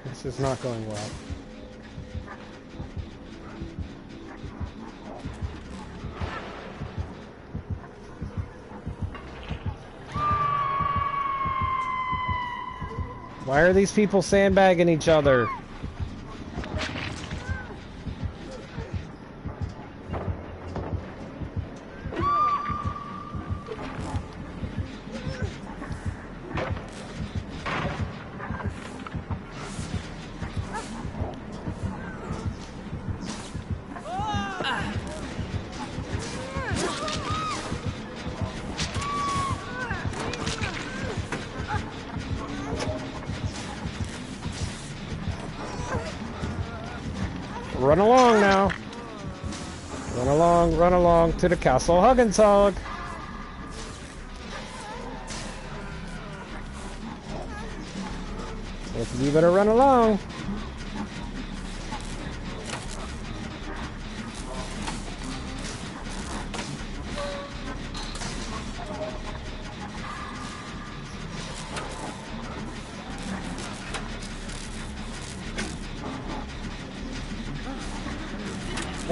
This is not going well. Why are these people sandbagging each other? Run along now. Run along to the castle Huggins-Hog. You better run along.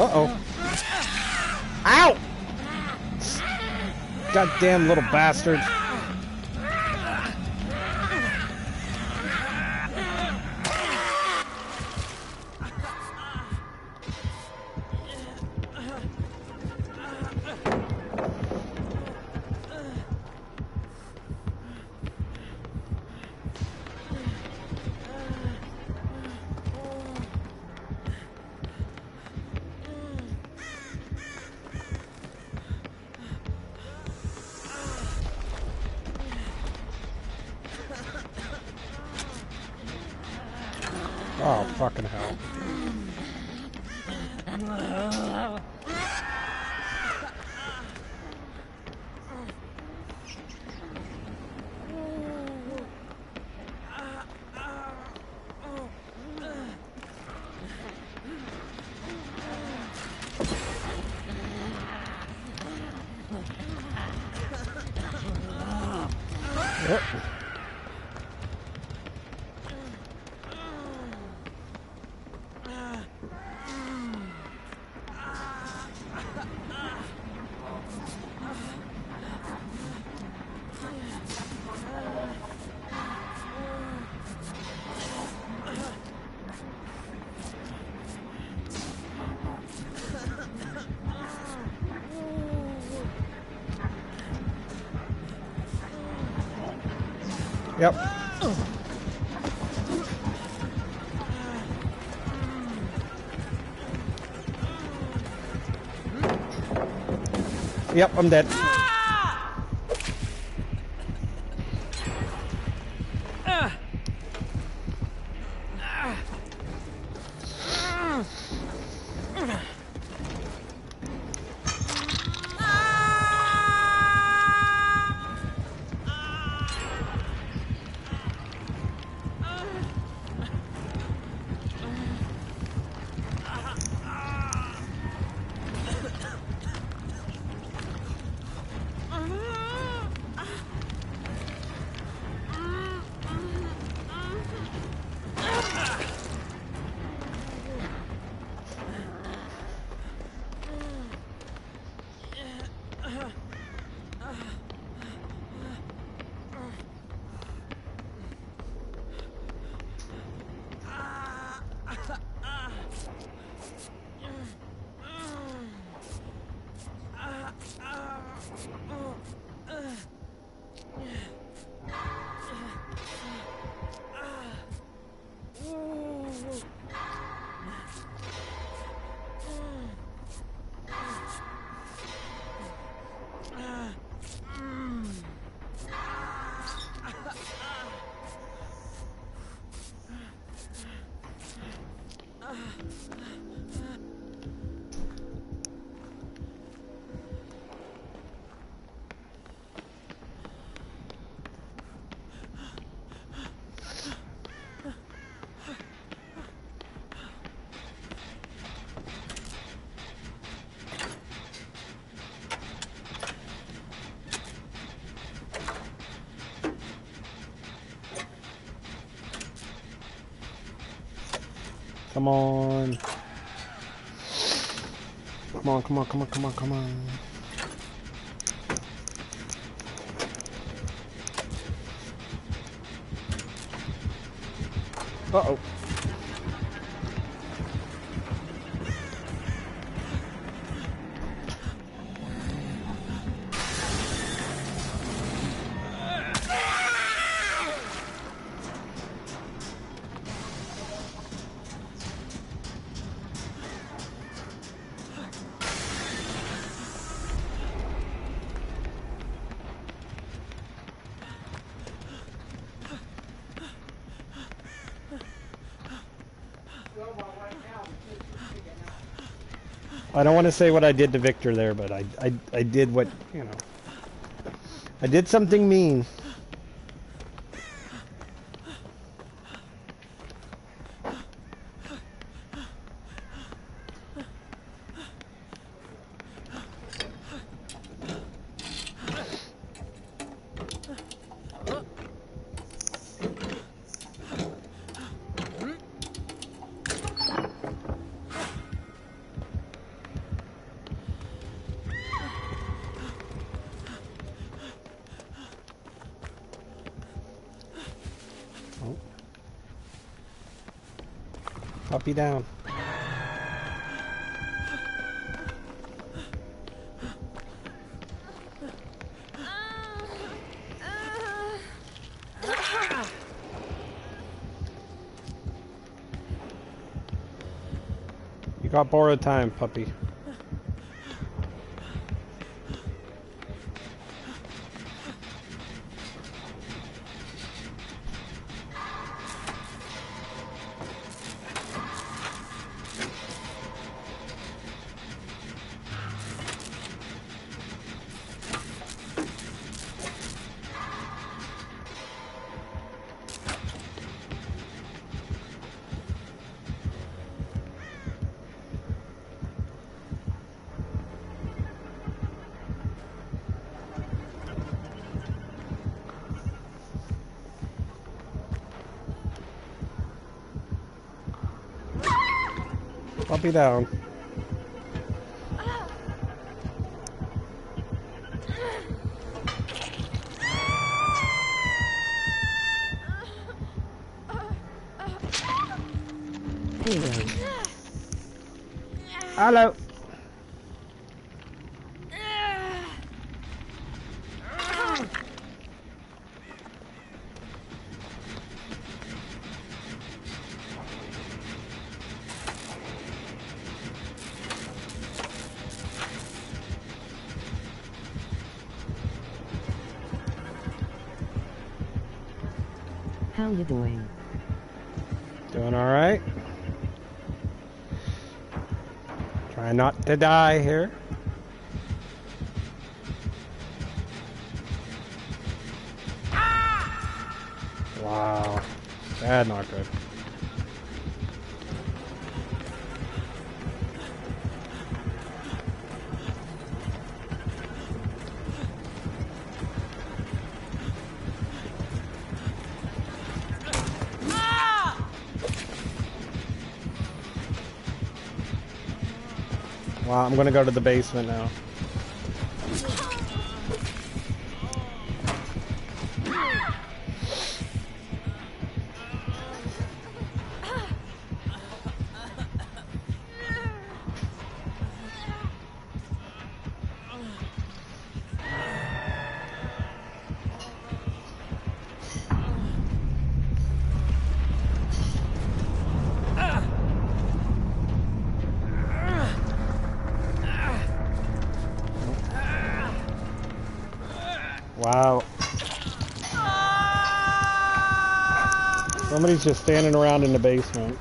Uh-oh. Ow! Goddamn little bastard. Oh, fucking hell. Yep. Yep, I'm dead. Come on. Come on, come on, come on, come on, come on. Uh-oh. I don't want to say what I did to Victor there, but I did what, you know. I did something mean. Oh. Puppy down. You got borrowed time, puppy. Puppy down. Hello. Hello. How you doing? Doing all right. Try not to die here. Wow. Bad, not good. Wow, I'm gonna go to the basement now. Wow. Somebody's just standing around in the basement.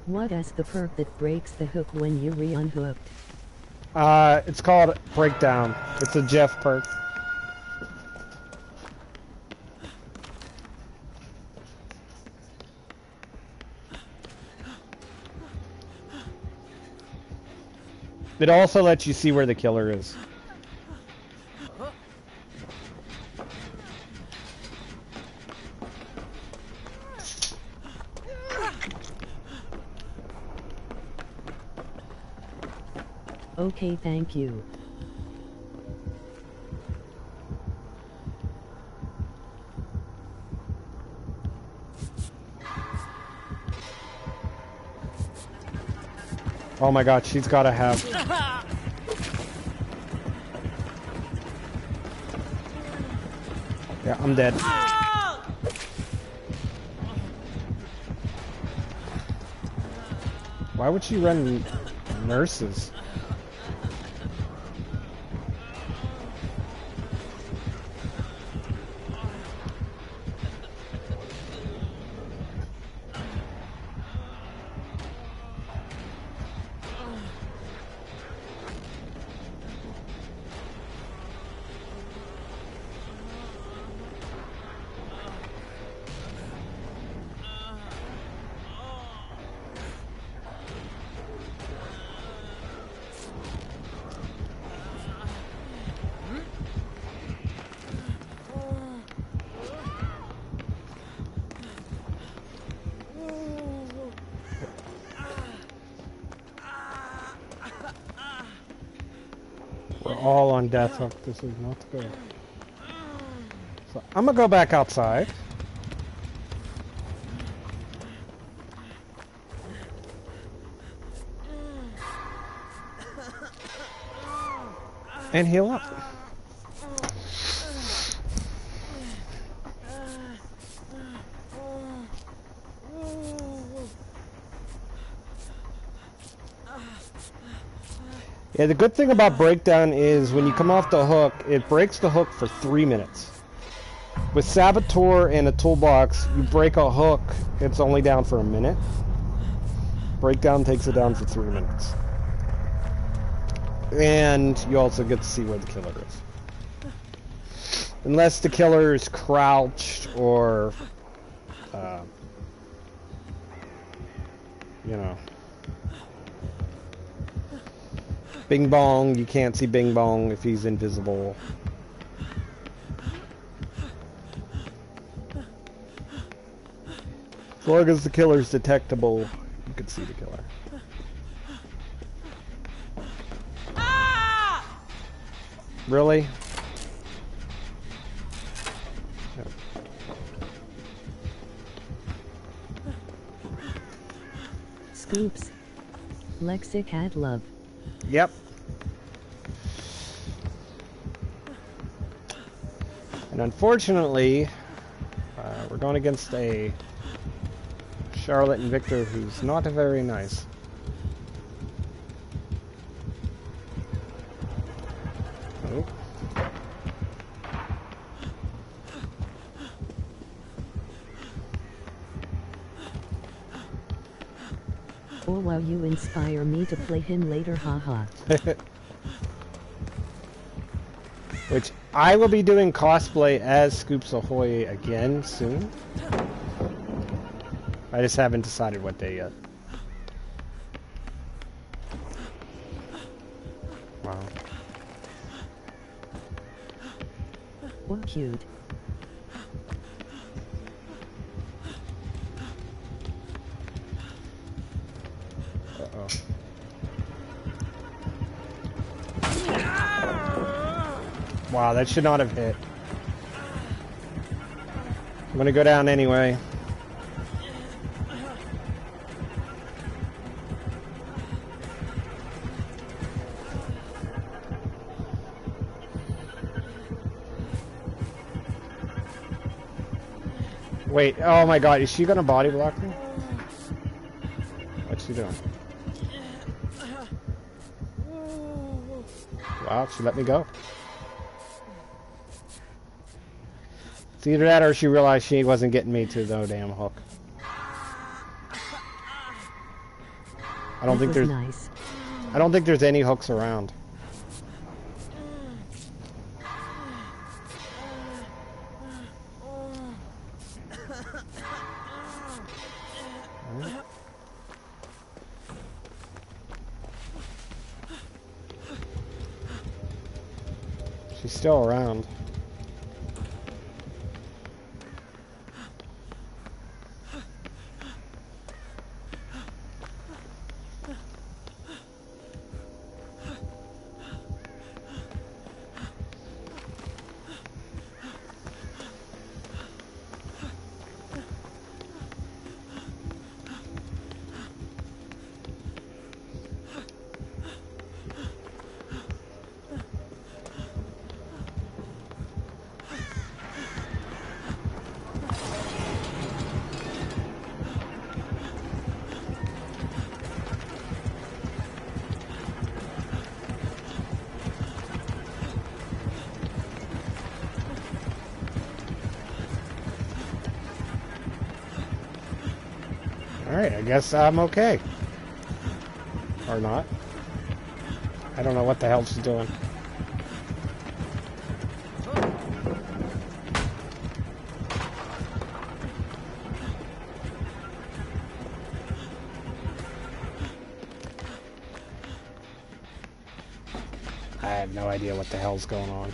What is the perk that breaks the hook when you re-unhooked? It's called Breakdown. It's a Jeff perk. It also lets you see where the killer is. Okay, thank you. Oh my god, she's gotta have... Yeah, I'm dead. Why would she run nurses? We're all on death hook. This is not good. So I'm gonna go back outside. And heal up. Yeah, the good thing about breakdown is when you come off the hook, it breaks the hook for 3 minutes. With Saboteur and a toolbox, you break a hook, it's only down for a minute. Breakdown takes it down for 3 minutes. And you also get to see where the killer is. Unless the killer is crouched or, you know. Bing Bong, you can't see Bing Bong if he's invisible. As long as the killer's detectable, you can see the killer. Really? Yep. Scoops. Lexic had love. Yep. And unfortunately, we're going against a Charlotte and Victor who's not very nice. Oh. Or wow, you inspire me to play him later, haha. Which I will be doing cosplay as Scoops Ahoy again soon. I just haven't decided what day yet. Wow. What cute. Uh-oh. Wow, that should not have hit. I'm gonna go down anyway. Wait, oh my god, is she gonna body block me? What's she doing? Wow, she let me go. It's either that or she realized she wasn't getting me to no damn hook. I don't think there's nice. I don't think there's any hooks around. She's still around. Alright, I guess I'm okay. Or not. I don't know what the hell she's doing. I have no idea what the hell's going on.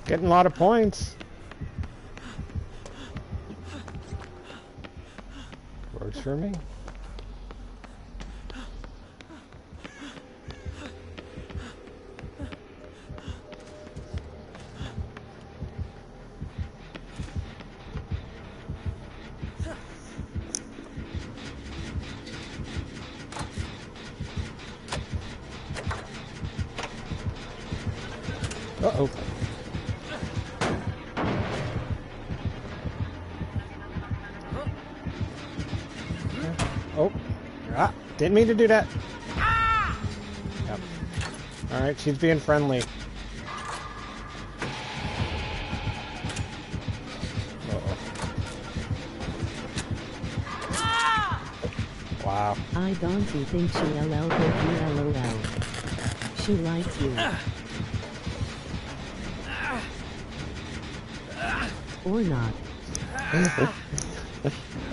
Getting a lot of points. Works for me. Uh-oh. Oh. Ah, didn't mean to do that. Yep. Alright, she's being friendly. Uh-oh. Wow. I don't think she LOL. She likes you. Or not.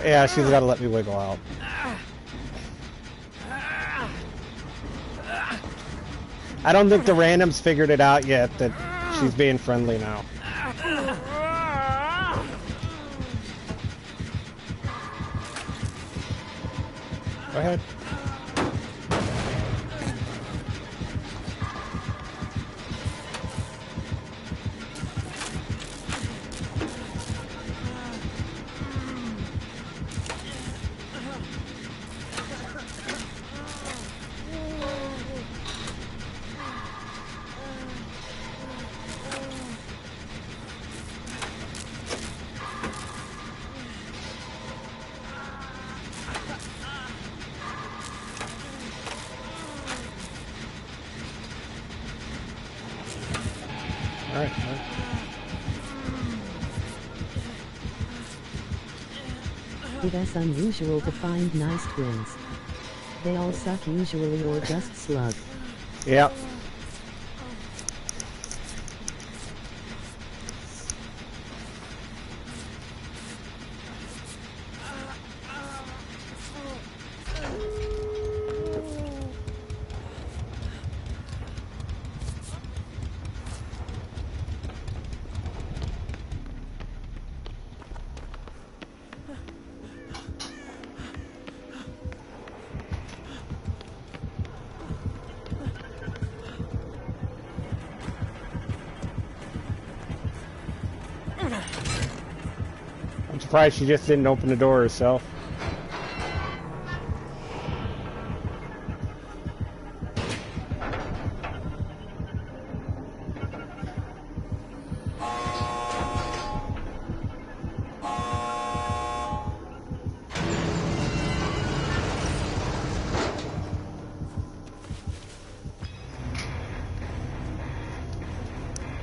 Yeah, she's got to let me wiggle out. I don't think the randoms figured it out yet that she's being friendly now. Go ahead. Alright. It is unusual to find nice twins. They all suck usually or just slug. Yep. I'm surprised she just didn't open the door herself.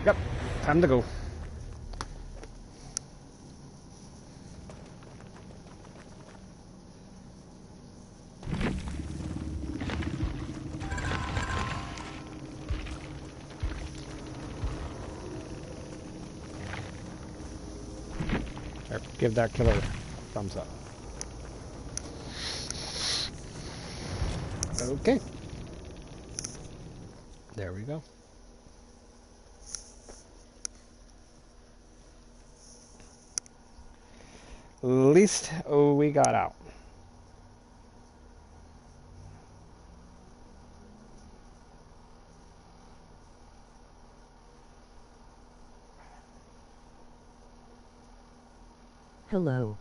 Yep, time to go. There, give that killer a thumbs up. Okay. There we go. At least we got out. Hello.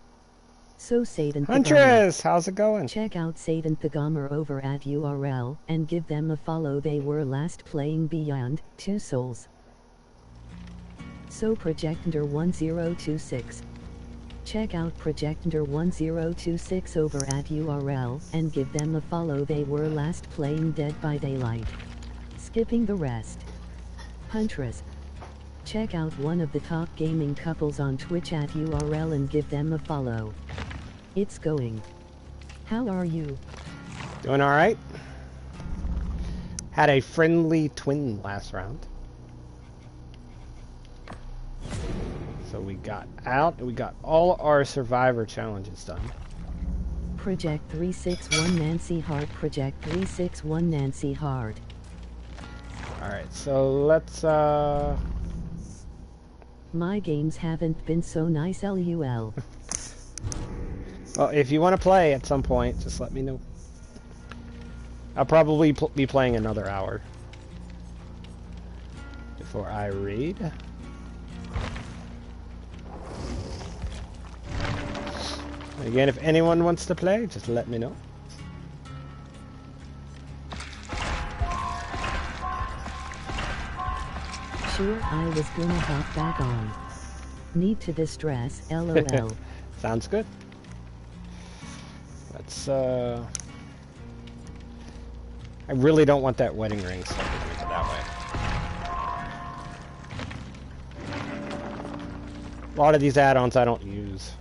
So Satan Huntress, how's it going? check out Satan Thagamer over at URL and give them a follow. They were last playing Beyond Two Souls. So Projector1026. Check out Projector1026 over at URL and give them a follow. They were last playing Dead by Daylight. Skipping the rest. Huntress. Check out one of the top gaming couples on Twitch at URL and give them a follow. It's going. How are you? Doing alright. Had a friendly twin last round. So we got out, we got all our survivor challenges done. Project 361 Nancy Hart. Project 361 Nancy Hart. Alright, so let's My games haven't been so nice, LUL. well, if you want to play at some point, just let me know. I'll probably be playing another hour before I read. Again, if anyone wants to play, just let me know. Sure, I was gonna hop back on. Need to distress, LOL. Sounds good. Let's, I really don't want that wedding ring, so I'm gonna make it that way. A lot of these add-ons I don't use.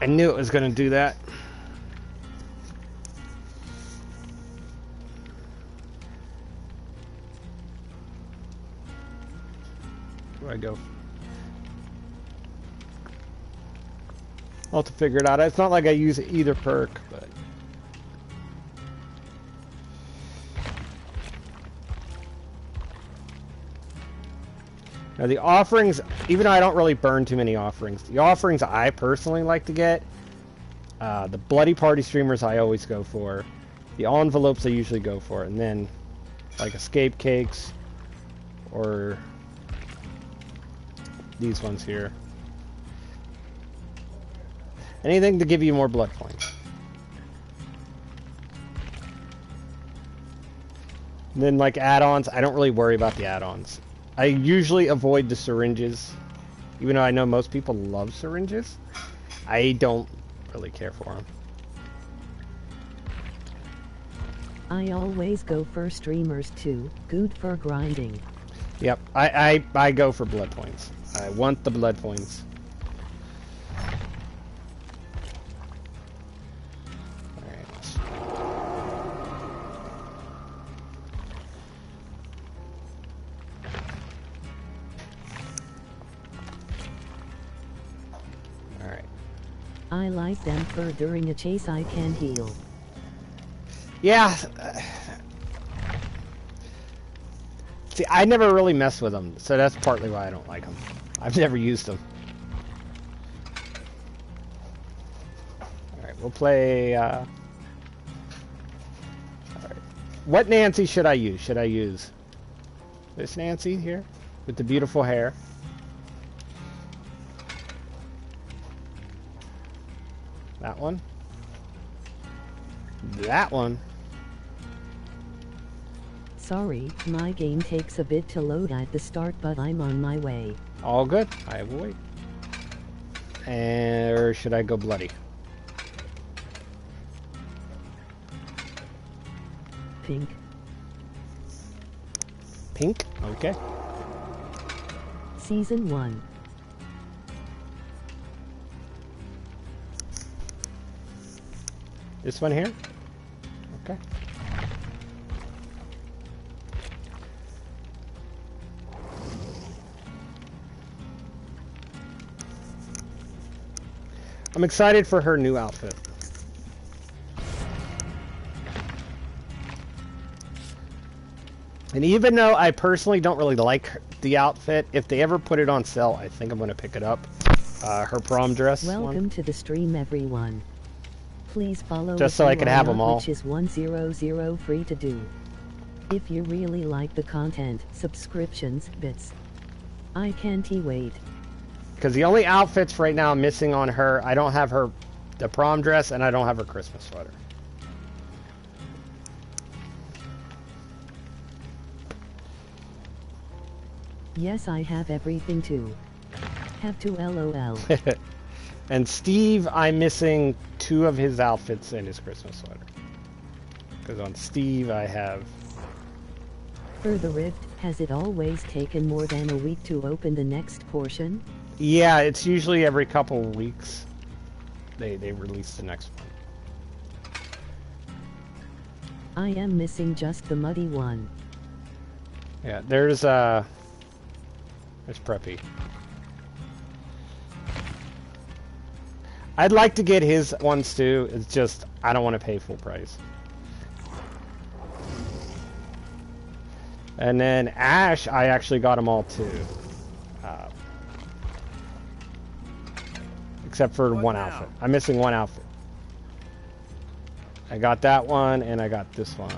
I knew it was going to do that. Where do I go? I'll have to figure it out. It's not like I use either perk, but... Now the offerings, even though I don't really burn too many offerings, the offerings I personally like to get, the Bloody Party Streamers I always go for, the envelopes I usually go for, and then like escape cakes, or these ones here. Anything to give you more blood points. And then like add-ons, I don't really worry about the add-ons. I usually avoid the syringes, even though I know most people love syringes. I don't really care for them. I always go for streamers too, good for grinding. Yep, I go for blood points. I want the blood points. I like them for during a chase I can heal. Yeah. See, I never really mess with them, so that's partly why I don't like them. I've never used them. Alright, we'll play, Alright. What Nancy should I use? Should I use this Nancy here? With the beautiful hair? That one? That one? Sorry, my game takes a bit to load at the start, but I'm on my way. All good. I will wait. Or should I go bloody? Pink. Pink? Okay. Season 1. This one here? Okay. I'm excited for her new outfit. And even though I personally don't really like the outfit, if they ever put it on sale, I think I'm going to pick it up. Her prom dress Welcome one. to the stream, everyone. Please follow Just if so I you could are have not, them all. which is 100 free to do. If you really like the content, subscriptions, bits. I can't wait. Because the only outfits right now missing on her, I don't have her the prom dress and I don't have her Christmas sweater. Yes, I have everything too. Have to LOL. And Steve, I'm missing 2 of his outfits and his Christmas sweater. Because on Steve, I have... For the Rift, has it always taken more than a week to open the next portion? Yeah, it's usually every couple weeks they release the next one. I am missing just the muddy one. Yeah, there's Preppy. I'd like to get his ones too. It's just I don't want to pay full price. And then Ash, I actually got them all too, except for one outfit. I'm missing one outfit. I got that one and I got this one.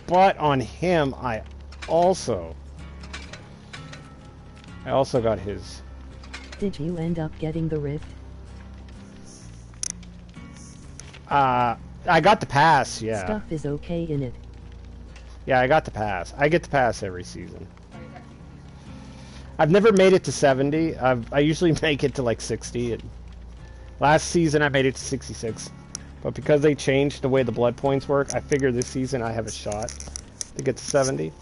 But on him, I also got his. Did you end up getting the Rift? I got the pass, yeah. Stuff is okay in it. Yeah, I got the pass. I get the pass every season. I've never made it to 70. I usually make it to like 60. And last season I made it to 66. But because they changed the way the blood points work, I figure this season I have a shot to get to 70.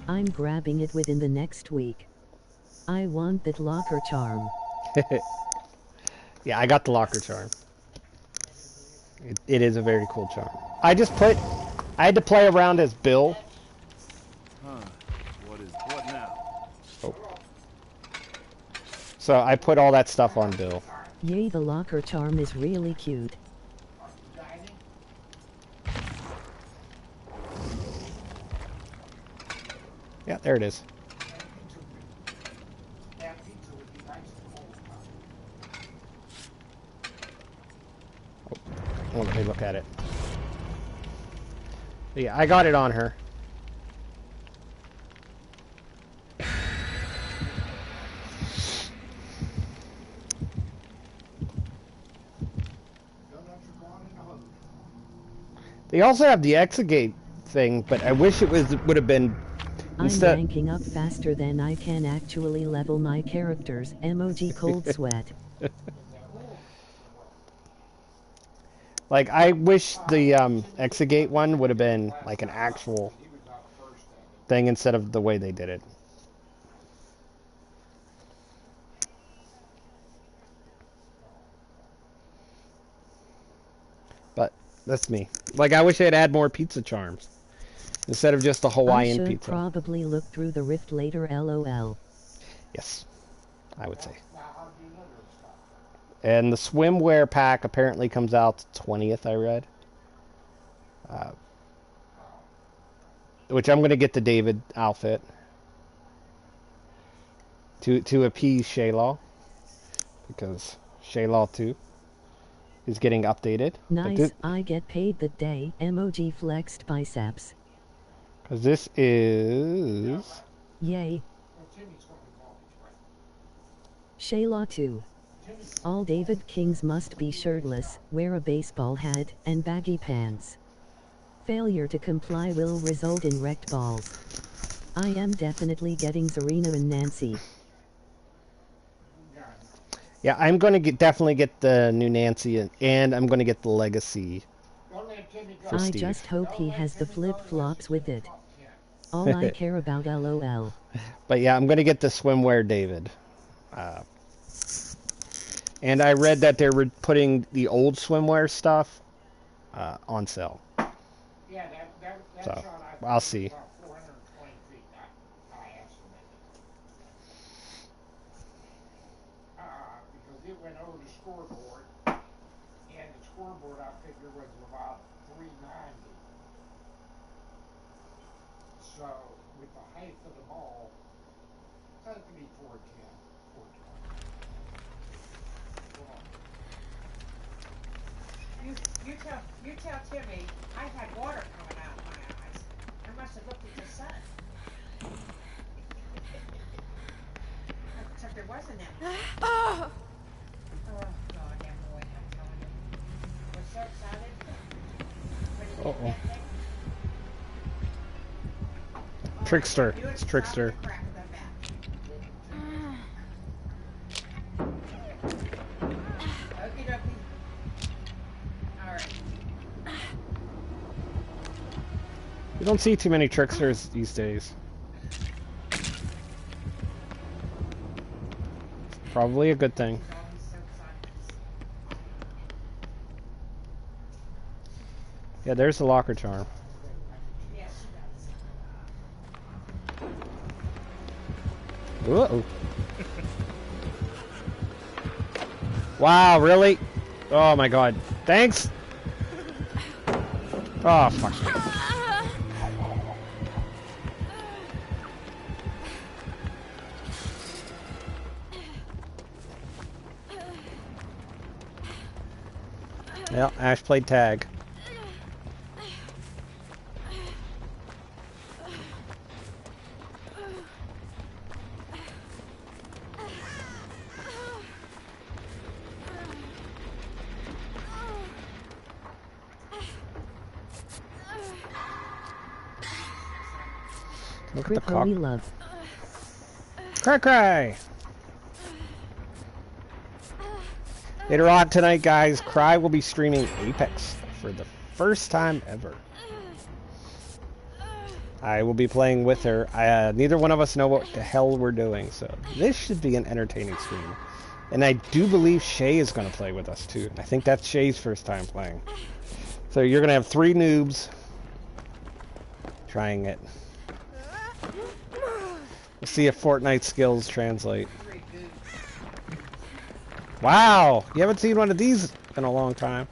I'm grabbing it within the next week. I want that locker charm. Yeah, I got the locker charm. It is a very cool charm. I had to play around as Bill. Huh. What now? Oh. So I put all that stuff on Bill. Yay, the locker charm is really cute. Yeah, there it is. Oh, let me look at it. Yeah, I got it on her. They also have the Exegate thing, but I wish it would have been instead. I'm ranking up faster than I can actually level my characters. Emoji cold sweat. Like, I wish the Exegate one would have been like an actual thing instead of the way they did it. But that's me. Like, I wish they'd add more pizza charms instead of just a Hawaiian I should pizza. probably look through the Rift later, LOL. Yes, I would say. And the swimwear pack apparently comes out 20th, I read. Which I'm going to get the David outfit to appease Shaylaw, because Shaylaw 2 is getting updated. Nice, I get paid the day. Emoji flexed biceps. Because this is... Yay. Shayla 2. All David Kings must be shirtless, wear a baseball hat, and baggy pants. Failure to comply will result in wrecked balls. I am definitely getting Zarina and Nancy. Yeah, I'm going to definitely get the new Nancy, and I'm going to get the Legacy for I Steve. just hope he has the flip-flops with it. All I care about, LOL. But yeah, I'm going to get the swimwear David. And I read that they were putting the old swimwear stuff on sale. Yeah, that So, shot I I'll think see. was about 420 feet, I estimated. Because it went over the scoreboard, and the scoreboard I figure was about 390. So with the height of the ball, so it could be 410, 420. You tell Timmy I had water coming out of my eyes. I must have looked at the sun. Except there wasn't any. Oh God, Emily, I'm telling you. We're so excited. When you get that thing. Trickster. It's Trickster. Okie dokie. Alright. You don't see too many Tricksters these days. Probably a good thing. Yeah, there's the locker charm. Uh-oh. Wow, really? Oh my god. Thanks! Oh, fuck. Yeah, Ash played tag. Look at the cock. Love. Cray cray! Later on tonight, guys, Cry will be streaming Apex for the first time ever. I will be playing with her. Neither one of us know what the hell we're doing, so this should be an entertaining stream. And I do believe Shay is going to play with us, too. I think that's Shay's first time playing. So you're going to have 3 noobs trying it. We'll see if Fortnite skills translate. Wow! You haven't seen one of these in a long time.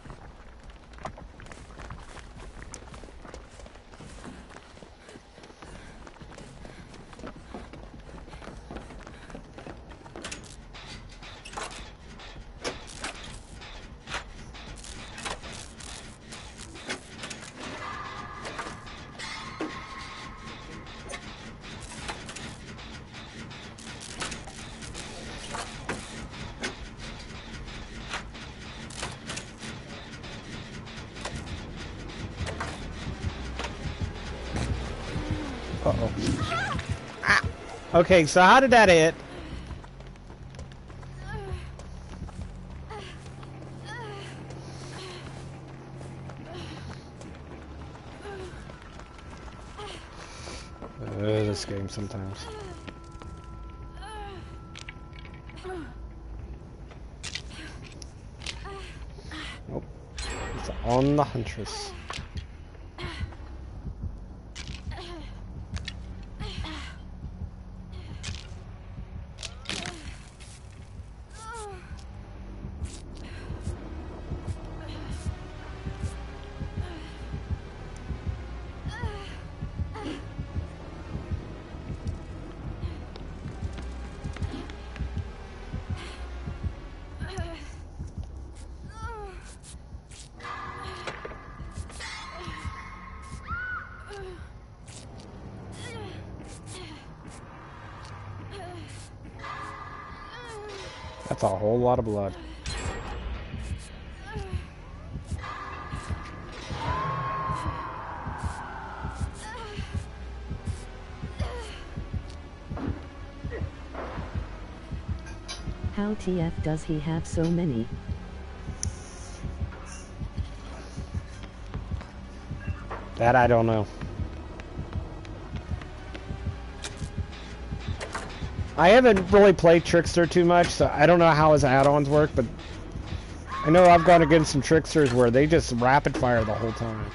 Uh-oh. Ah. Okay, so how did that hit? This game sometimes. Nope. It's on the Huntress. That's a whole lot of blood. How TF does he have so many? That I don't know. I haven't really played Trickster too much, so I don't know how his add-ons work, but I know I've gone against some Tricksters where they just rapid fire the whole time.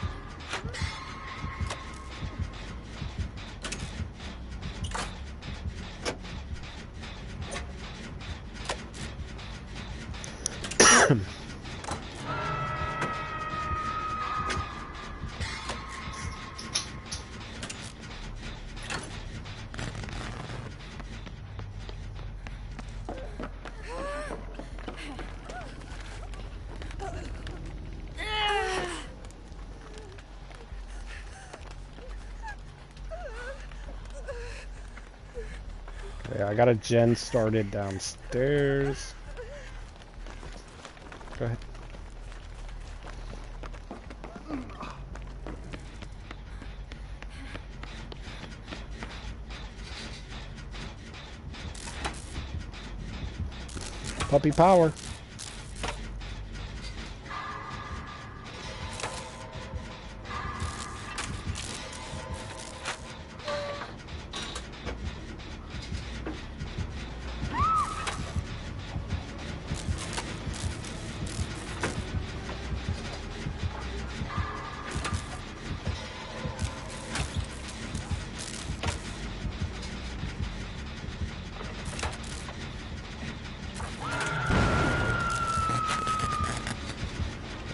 Yeah, I got a gen started downstairs. Go ahead. Puppy power.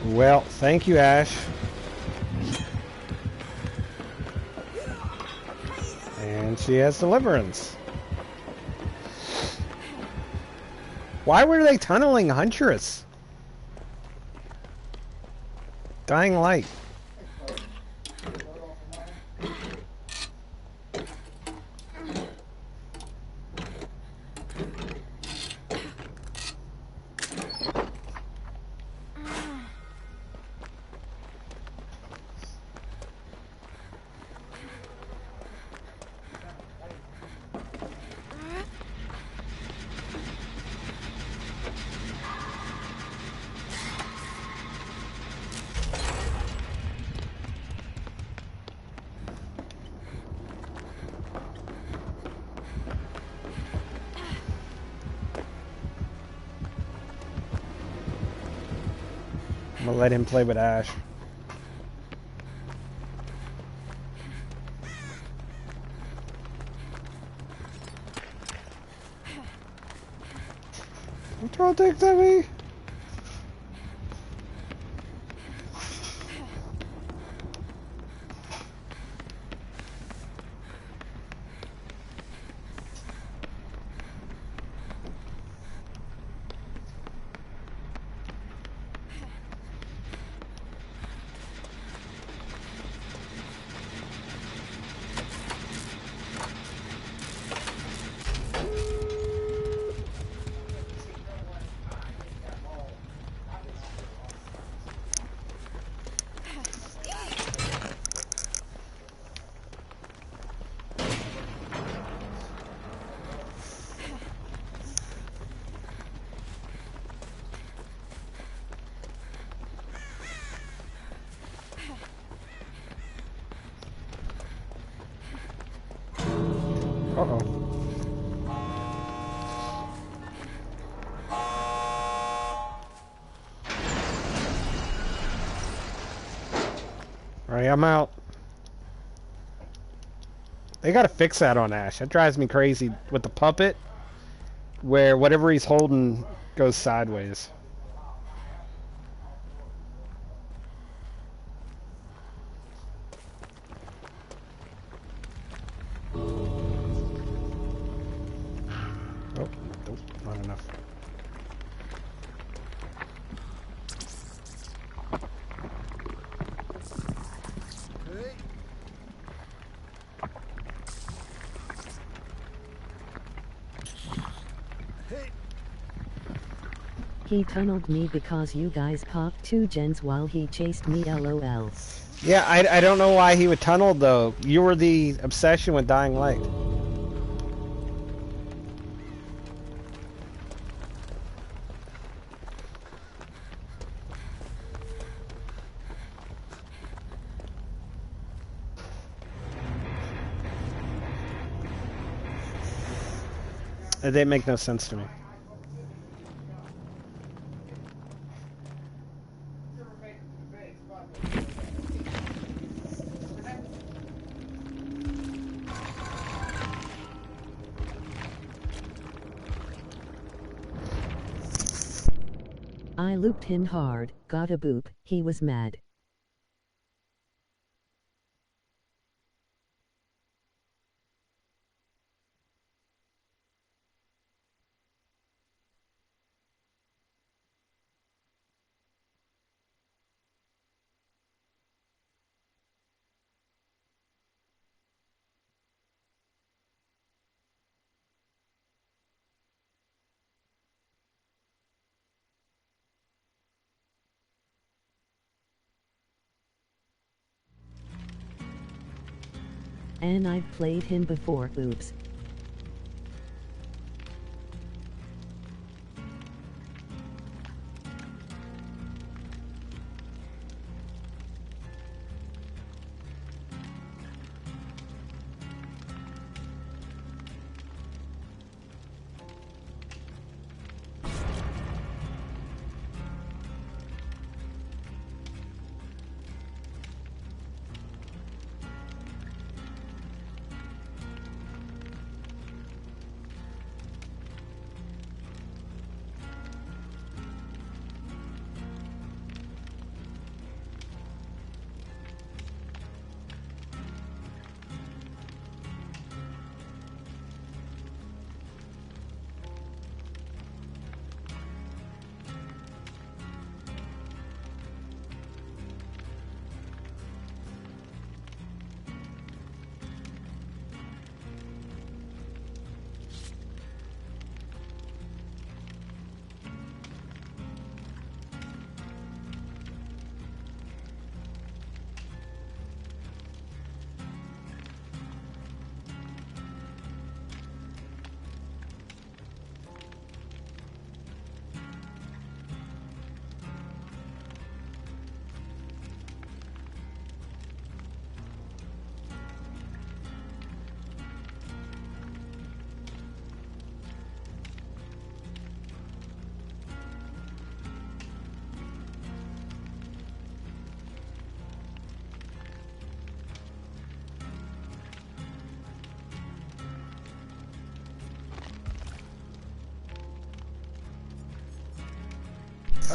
Well, thank you, Ash. And she has deliverance. Why were they tunneling Huntress? Dying Light. I'm gonna let him play with Ash. Don't throw things at me. Uh-oh. Alright, I'm out. They gotta fix that on Ash. That drives me crazy with the puppet, where whatever he's holding goes sideways. Oh, nope, not enough. He tunneled me because you guys popped 2 gens while he chased me, lol. Yeah, I don't know why he would tunnel, though. You were the obsession with Dying Light. It didn't make no sense to me. I looped him hard, got a boop, he was mad. And I've played him before, oops.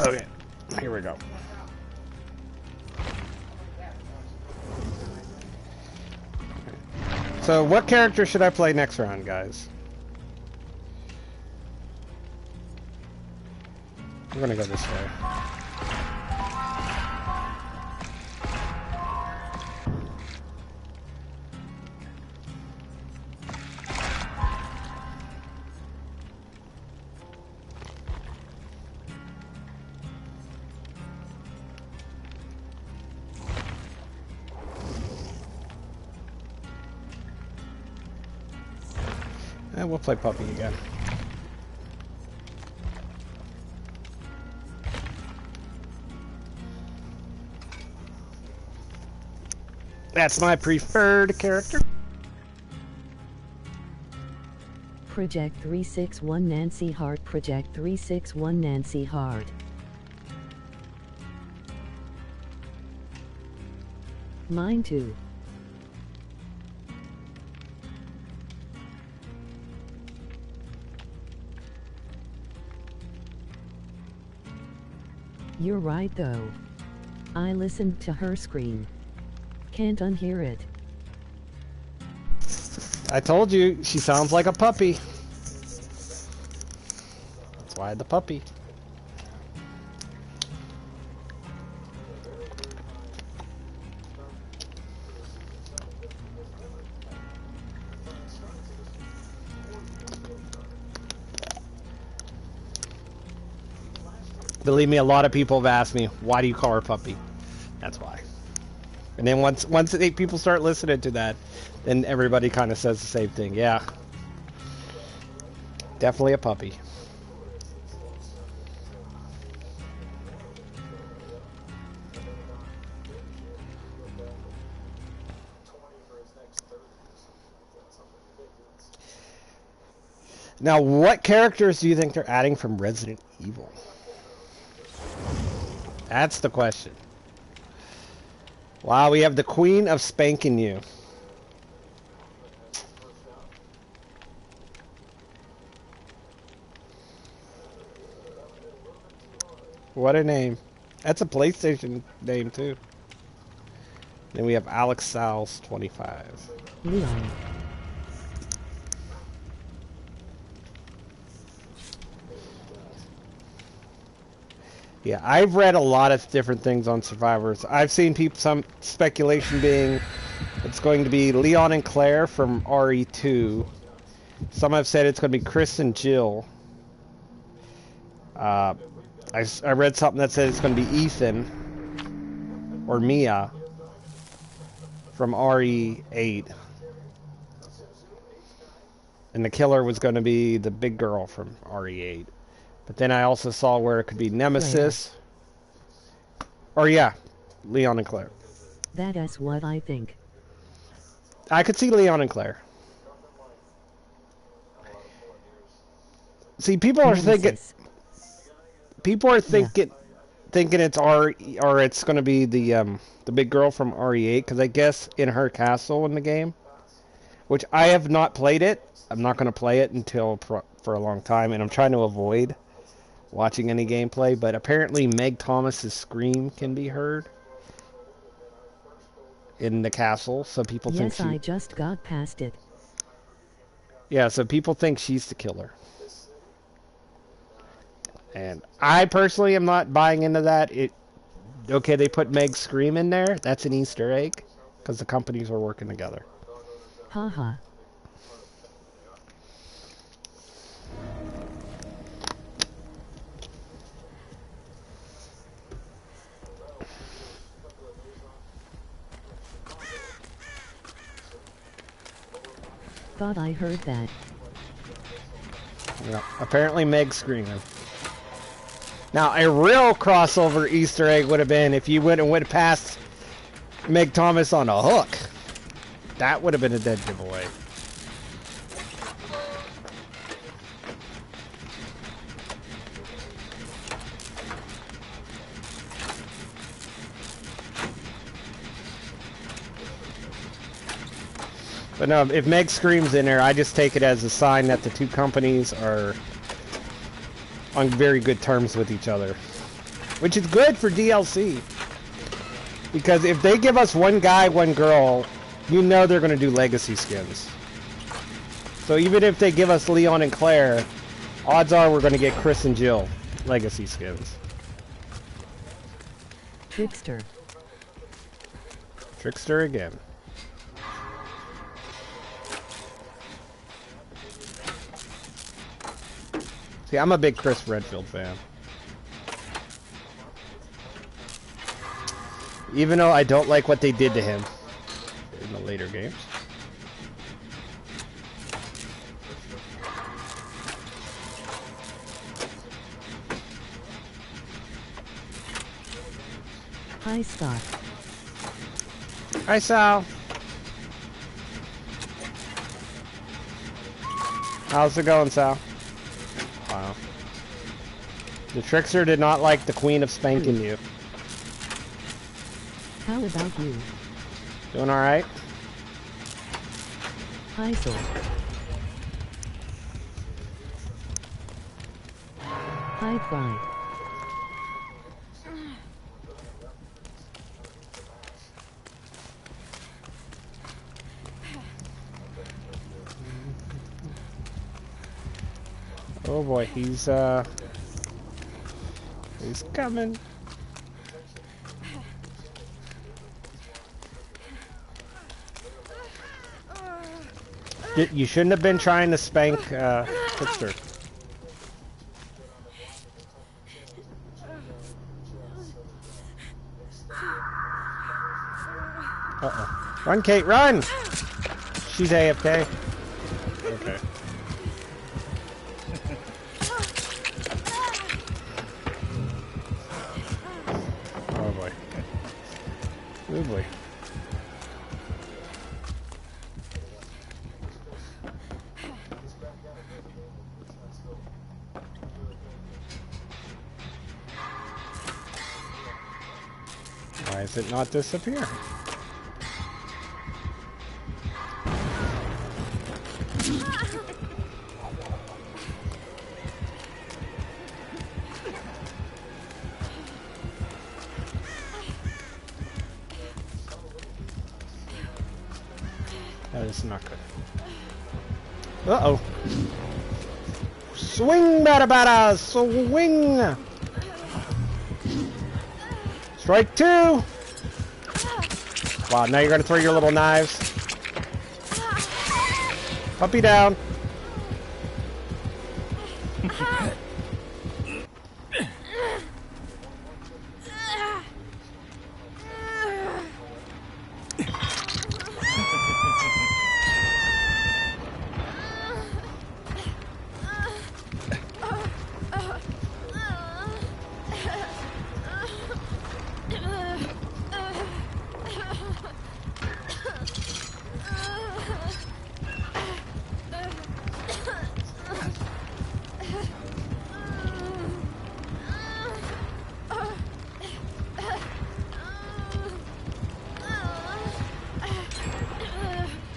Okay, here we go. So, what character should I play next round, guys? I'm gonna go this way. And we'll play Puppy again. That's my preferred character. Project 361 Nancy Hart. Project 361 Nancy Hart. Mine too. You're right though. I listened to her scream. Can't unhear it. I told you, she sounds like a puppy. That's why the puppy. Believe me, a lot of people have asked me, why do you call her puppy? That's why. And then once people start listening to that, then everybody kind of says the same thing. Yeah. Definitely a puppy. Now, what characters do you think they're adding from Resident Evil? That's the question. Wow, we have the Queen of Spanking You. What a name. That's a PlayStation name, too. Then we have Alex Sal's 25. Leon. Yeah, I've read a lot of different things on Survivors. I've seen some speculation being it's going to be Leon and Claire from RE2. Some have said it's going to be Chris and Jill. I read something that said it's going to be Ethan or Mia from RE8. And the killer was going to be the big girl from RE8. But then I also saw where it could be Nemesis. Or yeah, Leon and Claire. That's what I think. I could see Leon and Claire. See, people are thinking. People are thinking it's or it's going to be the big girl from RE8 because I guess in her castle in the game, which I have not played it. I'm not going to play it until for a long time, and I'm trying to avoid watching any gameplay. But apparently, Meg Thomas's scream can be heard in the castle, so people think she. Yes, I just got past it. Yeah, so people think she's the killer. And I personally am not buying into that. Okay, they put Meg's scream in there. That's an Easter egg because the companies are working together. Haha. Thought I heard that. Yeah, apparently Meg's screaming. Now, a real crossover Easter egg would have been if you went past Meg Thomas on a hook. That would have been a dead giveaway. But no, if Meg screams in there, I just take it as a sign that the two companies are on very good terms with each other. Which is good for DLC. Because if they give us one guy, one girl, you know they're going to do legacy skins. So even if they give us Leon and Claire, odds are we're going to get Chris and Jill legacy skins. Trickster. Trickster again. See, I'm a big Chris Redfield fan. Even though I don't like what they did to him in the later games. Hi, Scott. Hi, Sal. How's it going, Sal? Wow. The Trickster did not like the Queen of spanking you. How about you? Doing alright? Hi, Soul. Hi, Pride. Oh boy, he's coming. You shouldn't have been trying to spank Trickster. Uh-oh. Run, Kate, run! She's AFK. Okay. Oh boy. Oh boy. Why is it not disappearing? That is not good. Uh-oh. Swing, bada bada! Swing! Strike two! Wow, now you're gonna throw your little knives. Puppy down.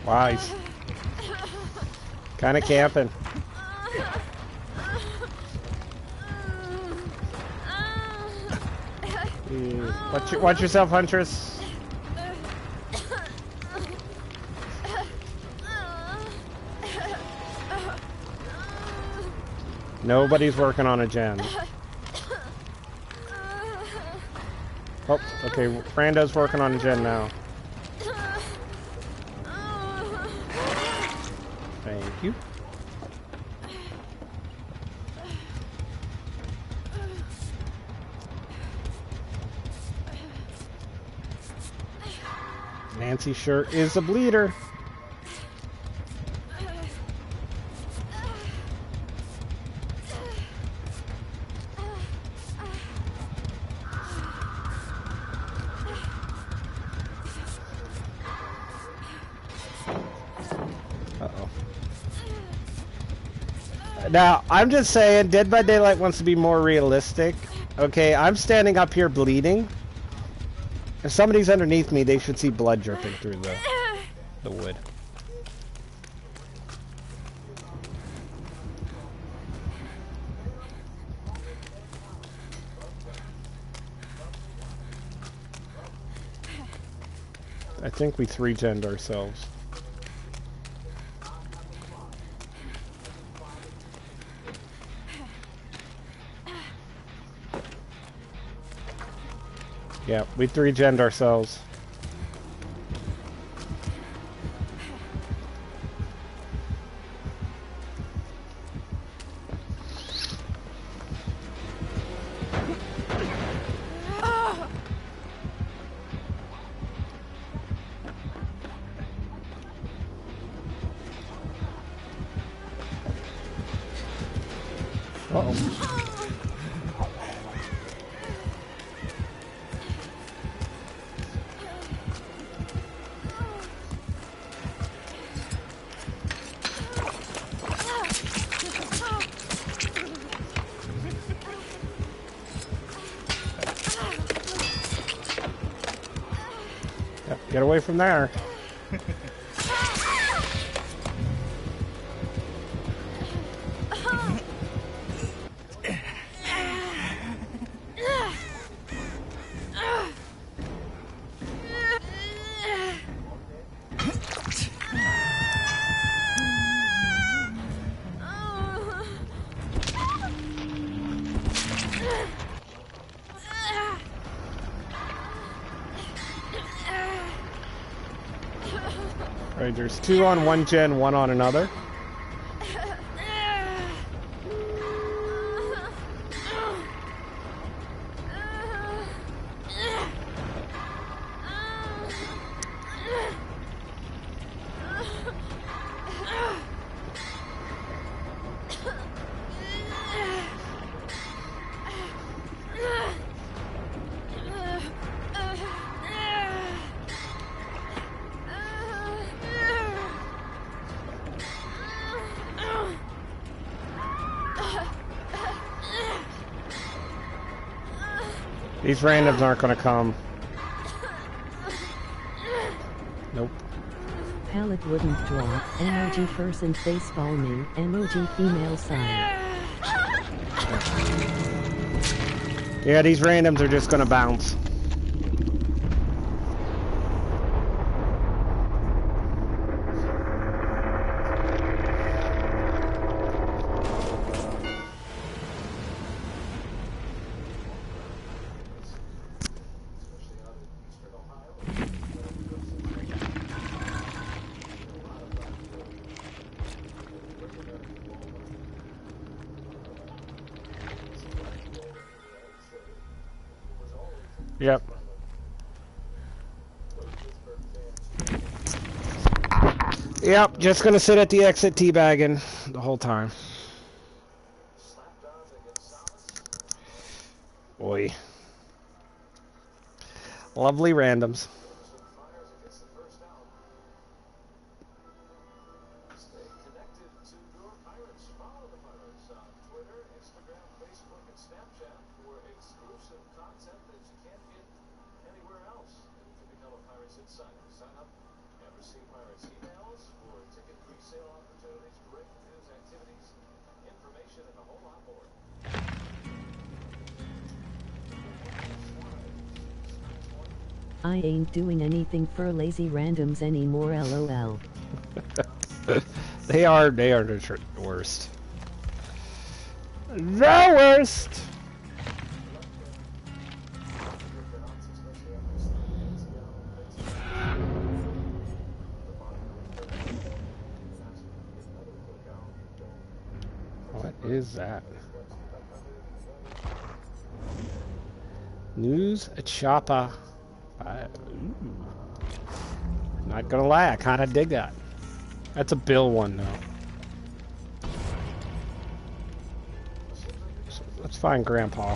Wow, he's kind of camping. Watch yourself, Huntress. Nobody's working on a gen. Oh, okay, Rando's working on a gen now. Thank you. Nancy sure is a bleeder. Uh-oh. Now, I'm just saying, Dead by Daylight wants to be more realistic. Okay, I'm standing up here bleeding. If somebody's underneath me, they should see blood dripping through the wood. I think we 3-gened ourselves. Yeah, we 3-gened ourselves. Uh-oh. Yep, get away from there. Right, there's 2 on one gen, 1 on another. These randoms aren't going to come. Nope. Pallet wouldn't drop. Emoji person face palming. Emoji female sign. Yeah, these randoms are just going to bounce. Yep. Yep, just gonna sit at the exit teabagging the whole time. Boy. Lovely randoms. I ain't doing anything for lazy randoms anymore, lol. They are the worst. The worst! What is that? News Choppa. Not gonna lie, I kinda dig that. That's a Bill one though. So let's find Grandpa.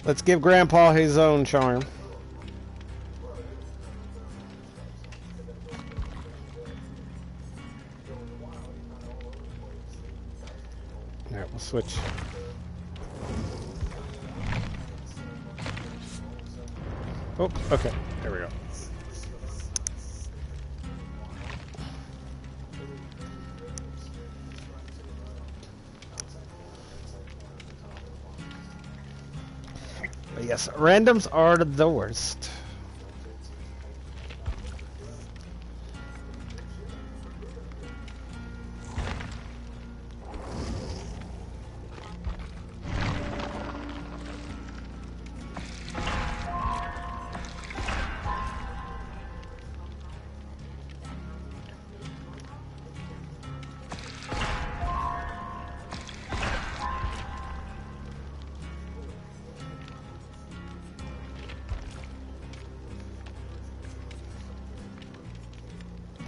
Let's give Grandpa his own charm. Alright, we'll switch. Oh, okay. There we go. But yes, randoms are the worst.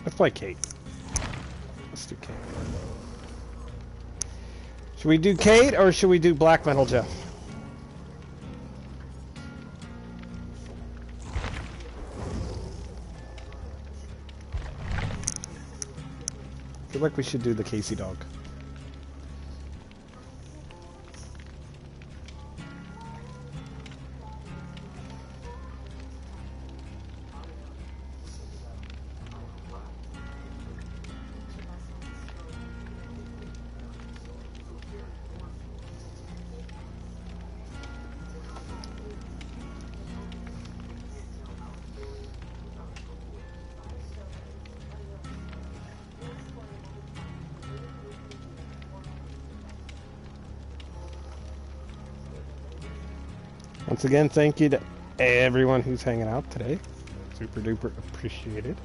Let's play Kate. Let's do Kate. Should we do Kate or should we do Black Metal Jeff? I feel like we should do the Casey dog. Once again, thank you to everyone who's hanging out today. Super duper appreciated.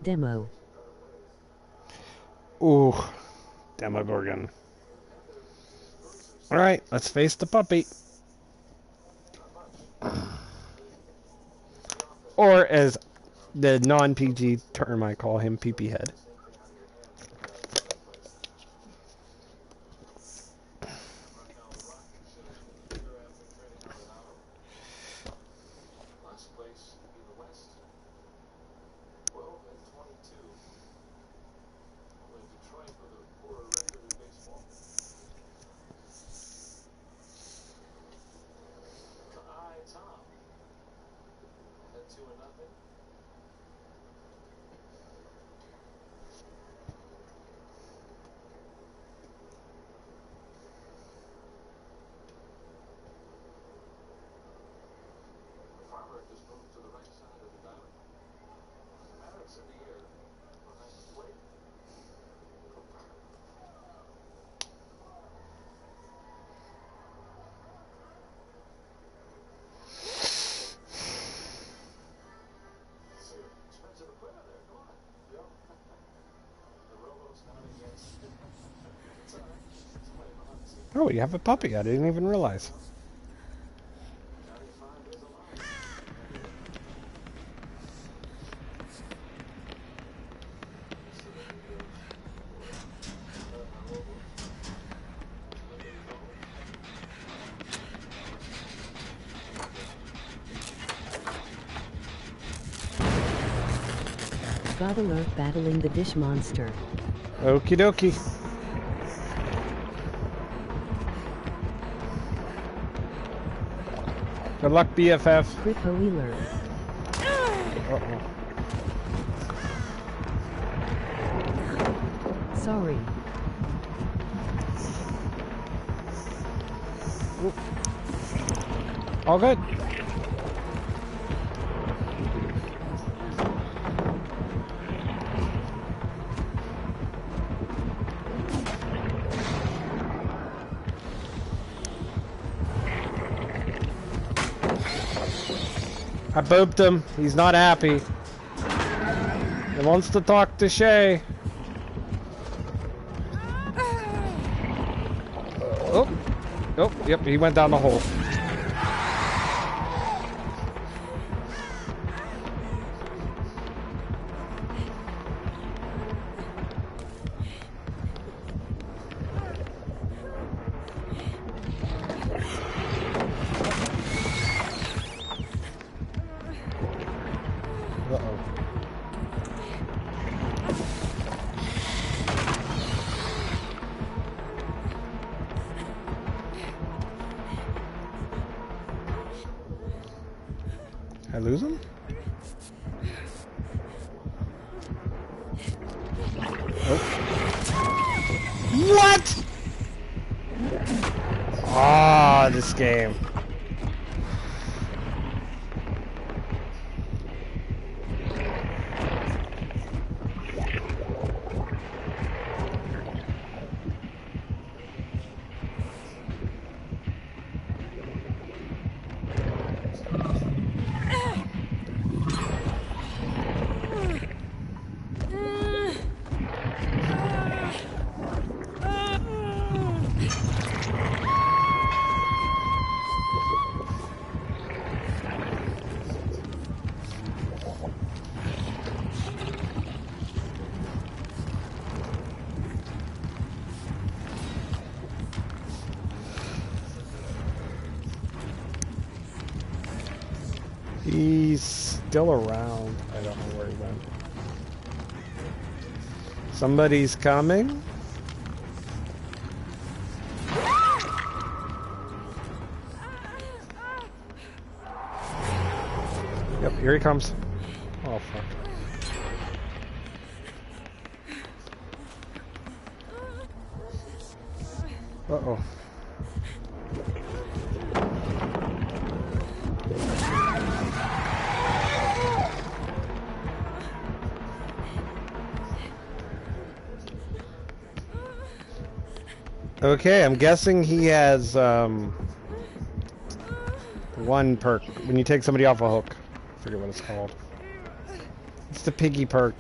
Demo. Ooh, Demogorgon. Alright, let's face the puppy. Or as the non-PG term I call him, Pee-Pee Head. Oh, you have a puppy. I didn't even realize. God alert battling the dish monster. Okie dokie. Good luck, BFF. Crippo Wheeler. Uh-oh. Sorry. All good. I booped him. He's not happy. He wants to talk to Shay. Oh. Oh, yep, he went down the hole. I lose him? Oh. What? Ah, this game. He's still around. I don't know where he went. Somebody's coming. Yep, here he comes. Oh, fuck. Uh-oh. Okay, I'm guessing he has one perk when you take somebody off a hook. I forget what it's called. It's the piggy perk.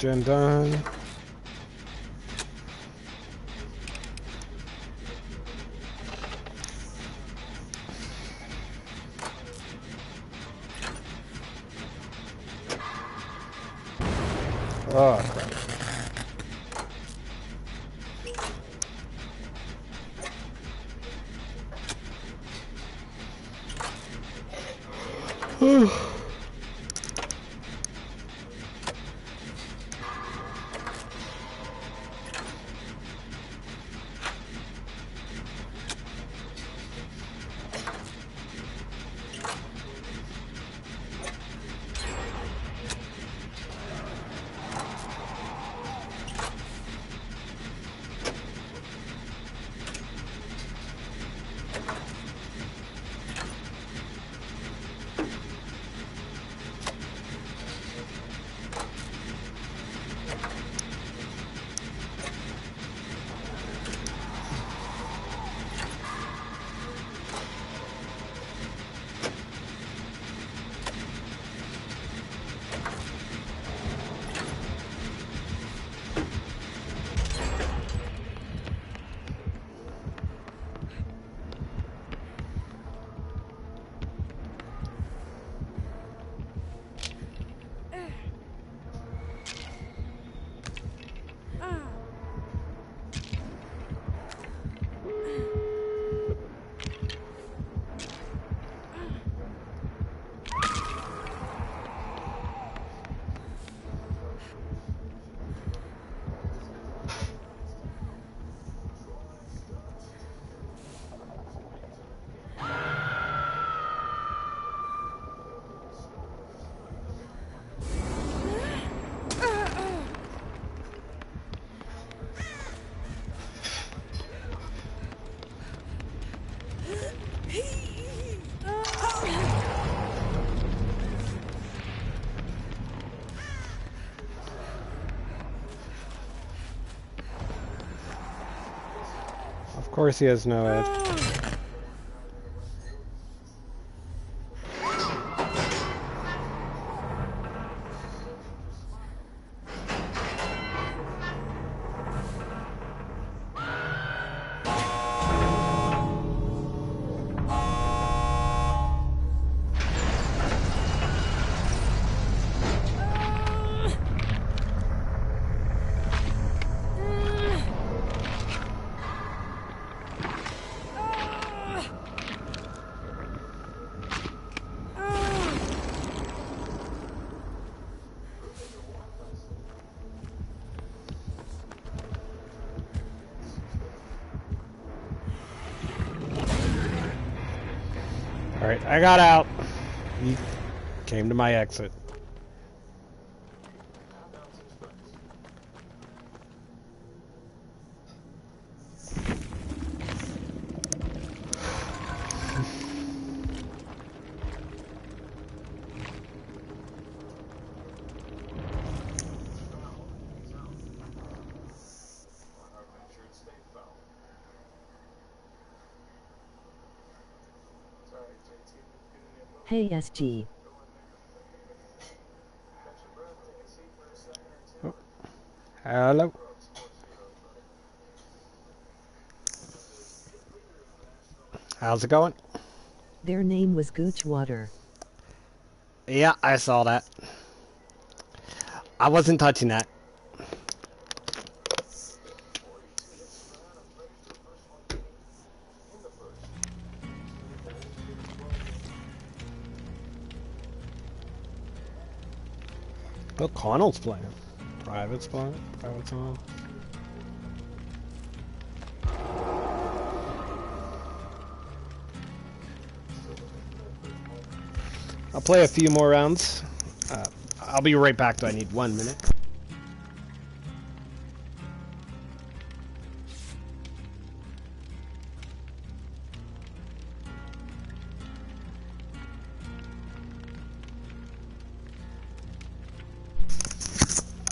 gen done. Oh, crap. Of course he has no edge. Alright, I got out. He came to my exit. Hey SG. Oh. Hello. How's it going? Their name was Goochwater. Yeah, I saw that. I wasn't touching that. Bill Connell's playing. Private's playing. Private's on. I'll play a few more rounds. I'll be right back though. I need 1 minute.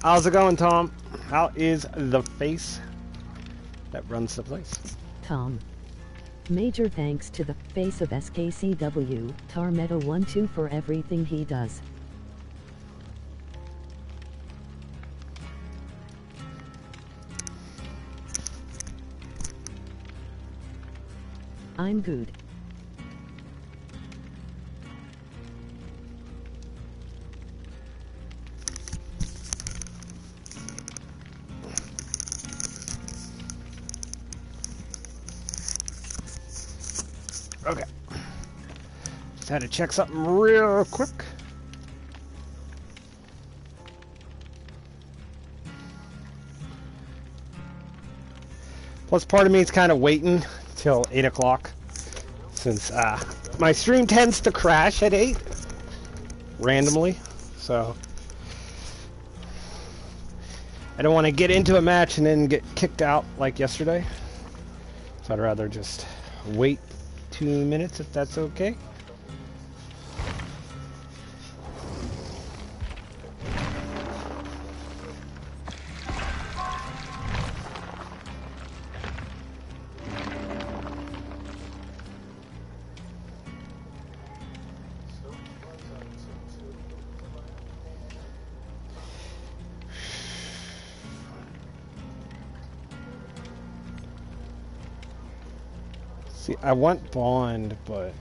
How's it going, Tom? How is the face that runs the place? Tom. Major thanks to the face of SKCW, Tarmeto12 for everything he does. I'm good. Okay. Just had to check something real quick. Plus, part of me is kind of waiting till 8 o'clock, since my stream tends to crash at 8 randomly, so I don't want to get into a match and then get kicked out like yesterday. So I'd rather just wait 2 minutes if that's okay. See, I want Bond, but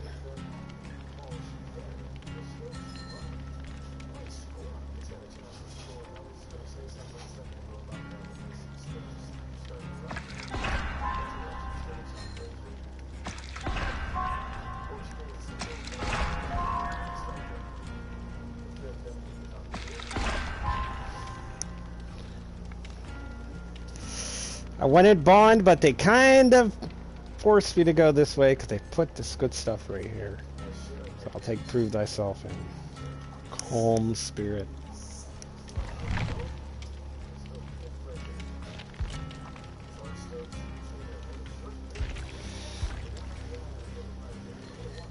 I wanted Bond, but they kind of forced me to go this way because they put this good stuff right here. So I'll take Prove Thyself and Calm Spirit.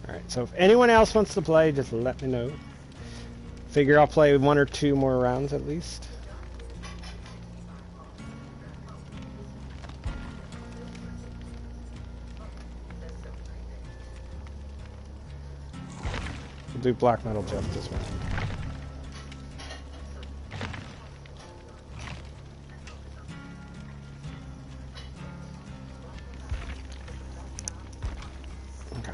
Alright, so if anyone else wants to play, just let me know. Figure I'll play 1 or 2 more rounds at least. We'll do Black Metal Jeff this round. Okay.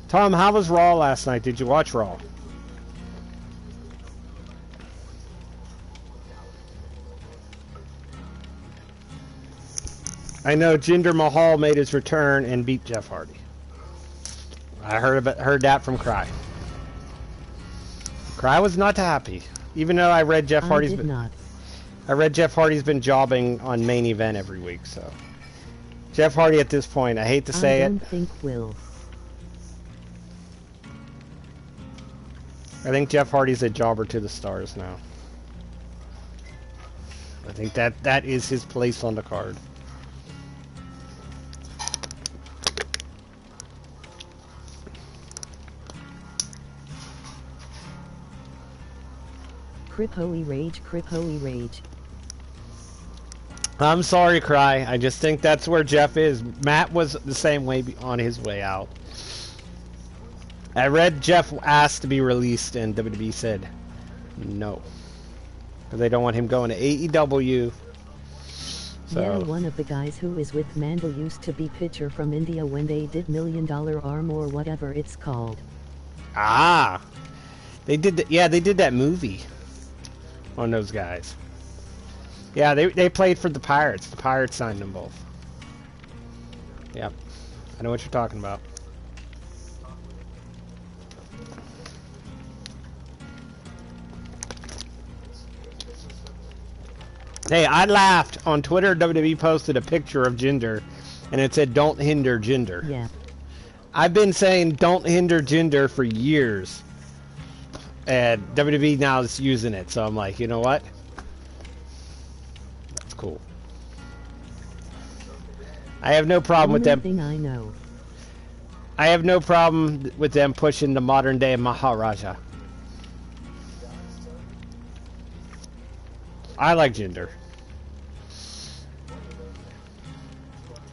Tom, how was Raw last night? Did you watch Raw? I know Jinder Mahal made his return and beat Jeff Hardy. I heard that from Cry. Cry was not happy, even though I read Jeff Hardy's. I read Jeff Hardy's been jobbing on Main Event every week, so Jeff Hardy at this point, I hate to say it. I don't think will. I think Jeff Hardy's a jobber to the stars now. I think that is his place on the card. Crippoi Rage, Crippoi Rage. I'm sorry, Cry. I just think that's where Jeff is. Matt was the same way on his way out. I read Jeff asked to be released and WWE said no. Because they don't want him going to AEW. So. Yeah, one of the guys who is with Mandel used to be pitcher from India when they did $1 Million Arm or whatever it's called. Ah! They did yeah, they did that movie on those guys. Yeah, they played for the Pirates. The Pirates signed them both. Yep. I know what you're talking about. Hey, I laughed on Twitter. WWE posted a picture of Jinder, and it said, "Don't hinder Jinder." Yeah. I've been saying, "Don't hinder Jinder" for years, and WWE now is using it. So I'm like, you know what? That's cool. I have no problem with them. Thing I know. I have no problem with them pushing the modern day Maharaja. I like Jinder.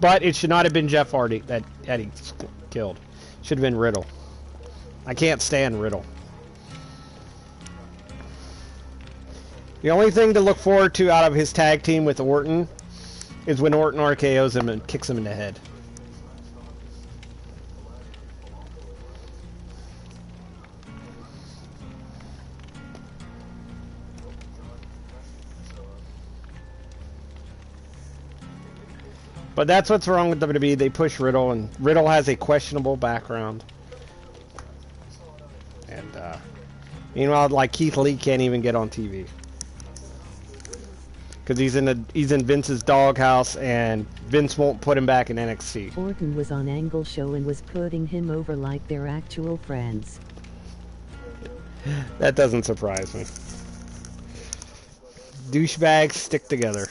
But it should not have been Jeff Hardy that he killed. Should have been Riddle. I can't stand Riddle. The only thing to look forward to out of his tag team with Orton is when Orton RKO's him and kicks him in the head. But that's what's wrong with WWE. They push Riddle, and Riddle has a questionable background. And meanwhile, like Keith Lee can't even get on TV because he's in Vince's doghouse, and Vince won't put him back in NXT. Orton was on Angle Show and was putting him over like they're actual friends. That doesn't surprise me. Douchebags stick together.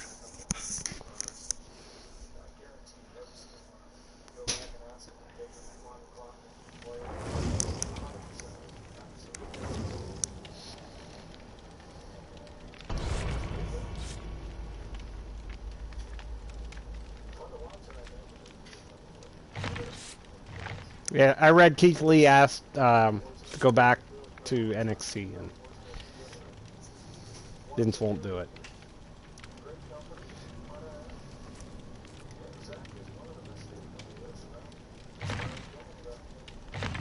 Yeah, I read Keith Lee asked to go back to NXT, and Vince won't do it.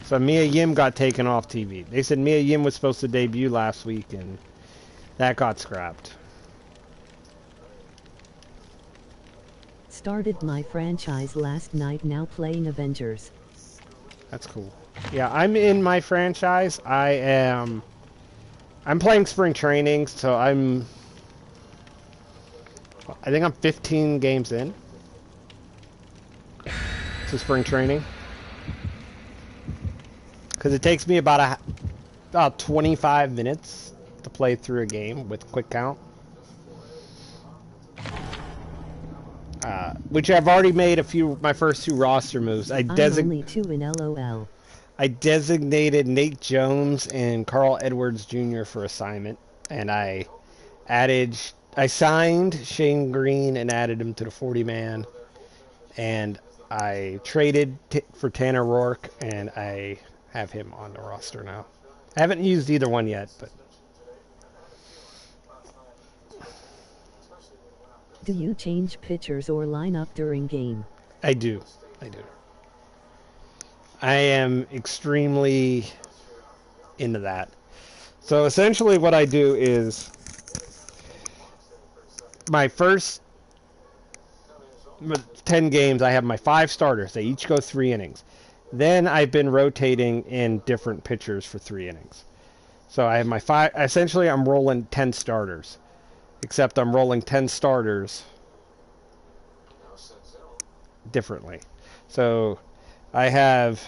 So Mia Yim got taken off TV. They said Mia Yim was supposed to debut last week, and that got scrapped. Started my franchise last night, now playing Avengers. That's cool. Yeah, I'm in my franchise. I'm playing spring training, so I think I'm 15 games in to spring training. Because it takes me about 25 minutes to play through a game with quick count. Which I've already made my first 2 roster moves. I'm only 2 in LOL. I designated Nate Jones and Carl Edwards Jr. for assignment, and I signed Shane Green and added him to the 40-man, and I traded for Tanner Rourke, and I have him on the roster now. I haven't used either one yet, but... Do you change pitchers or line up during game? I do. I am extremely into that. So essentially what I do is my first 10 games, I have my 5 starters. They each go 3 innings. Then I've been rotating in different pitchers for 3 innings. So I have my 5. Essentially, I'm rolling 10 starters. Except I'm rolling 10 starters differently. So I have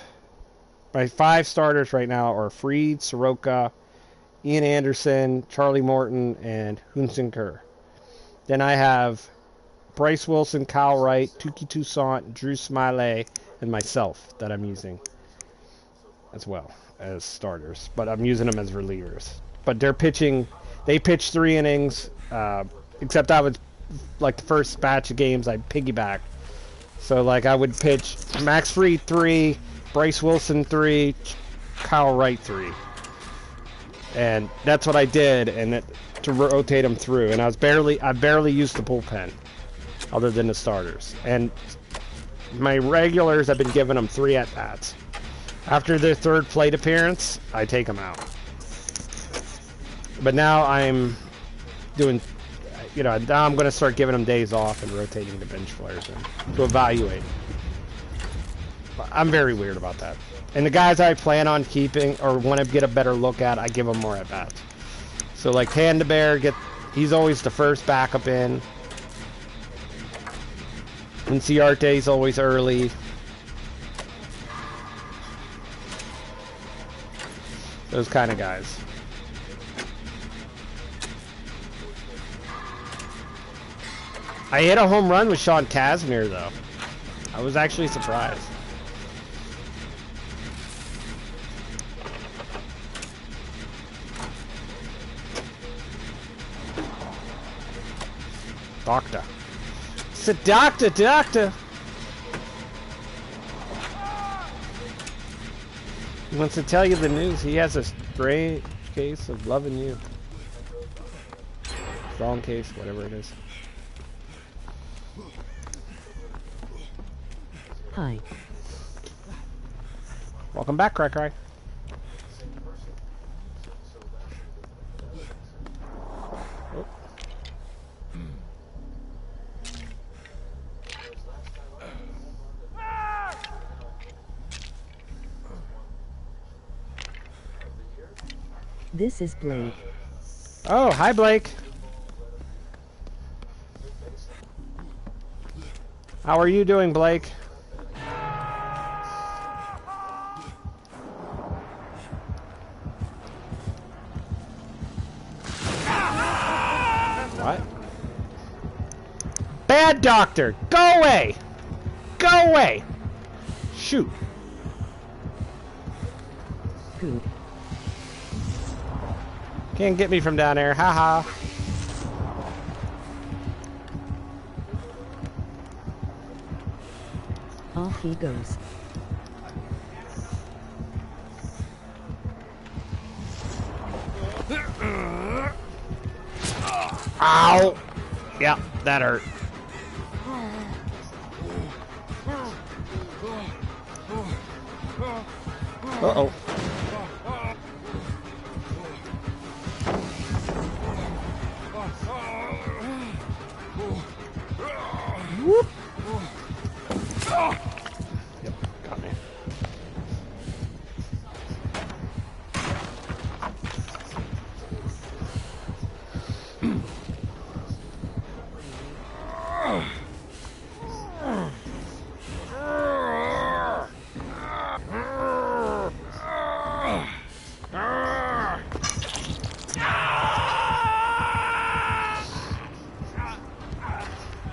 my 5 starters right now are Freed, Soroka, Ian Anderson, Charlie Morton, and Hunsun Kerr. Then I have Bryce Wilson, Kyle Wright, Tuki Toussaint, Drew Smiley, and myself that I'm using as well as starters. But I'm using them as relievers. But they pitch 3 innings, except I would, like the first batch of games, I'd piggyback. So like I would pitch Max Fried 3, Bryce Wilson 3, Kyle Wright 3. And that's what I did, and to rotate them through. And I barely used the bullpen, other than the starters. And my regulars, I've been giving them 3 at-bats. After their 3rd plate appearance, I take them out. But now I'm doing, now I'm going to start giving them days off and rotating the bench players in to evaluate. I'm very weird about that. And the guys I plan on keeping or want to get a better look at, I give them more at-bats. So like Handabear, he's always the first backup in. And Ciarte's always early. Those kind of guys. I hit a home run with Sean Kazmir, though. I was actually surprised. Doctor. It's a doctor. He wants to tell you the news. He has a great case of loving you. Phone case, whatever it is. Hi. Welcome back, Cry Cry. Oh. This is Blake. Oh, hi Blake. How are you doing, Blake? What? Bad doctor! Go away! Go away! Shoot. Good. Can't get me from down there. Haha. Off he goes. Ow! Yeah, that hurt. Uh-oh. Whoop. Yep, got me.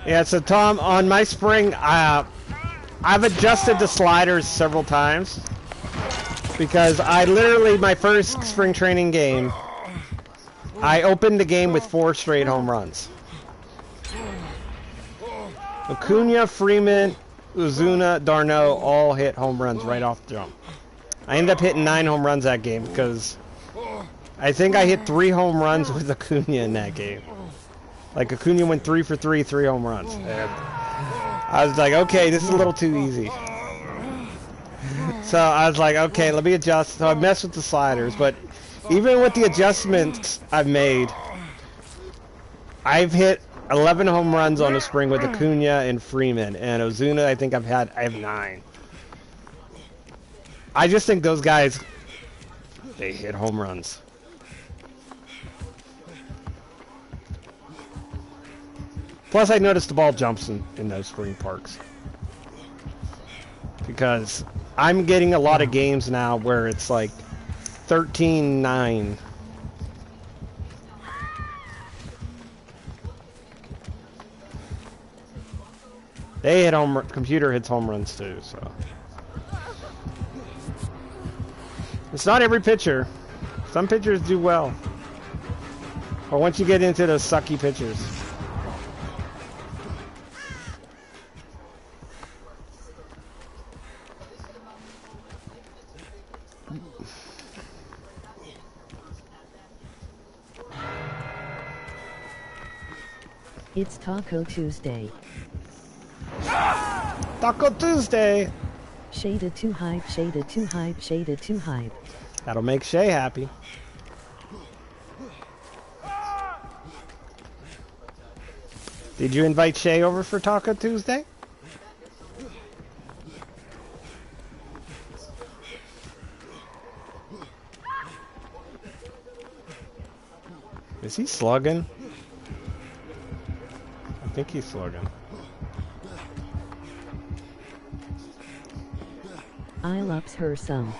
Yeah, so Tom, on my spring, I've adjusted the sliders several times because I literally, my first spring training game, I opened the game with 4 straight home runs. Acuna, Freeman, Ozuna, Darno all hit home runs right off the jump. I ended up hitting 9 home runs that game because I think I hit 3 home runs with Acuna in that game. Like, Acuna went 3 for 3, 3 home runs. And I was like, okay, this is a little too easy. So I was like, okay, let me adjust. So I messed with the sliders, but even with the adjustments I've made, I've hit 11 home runs on the spring with Acuna and Freeman. And Ozuna, I think I have 9. I just think those guys, they hit home runs. Plus, I noticed the ball jumps in those spring parks. Because I'm getting a lot of games now where it's like 13-9. They hit computer hits home runs too, so. It's not every pitcher. Some pitchers do well. Or once you get into those sucky pitchers. It's Taco Tuesday. Taco Tuesday! Shaded too hype, shaded too hype, shaded too hype. That'll make Shay happy. Did you invite Shay over for Taco Tuesday? Is he slugging? I think he's slugging. I loves her some.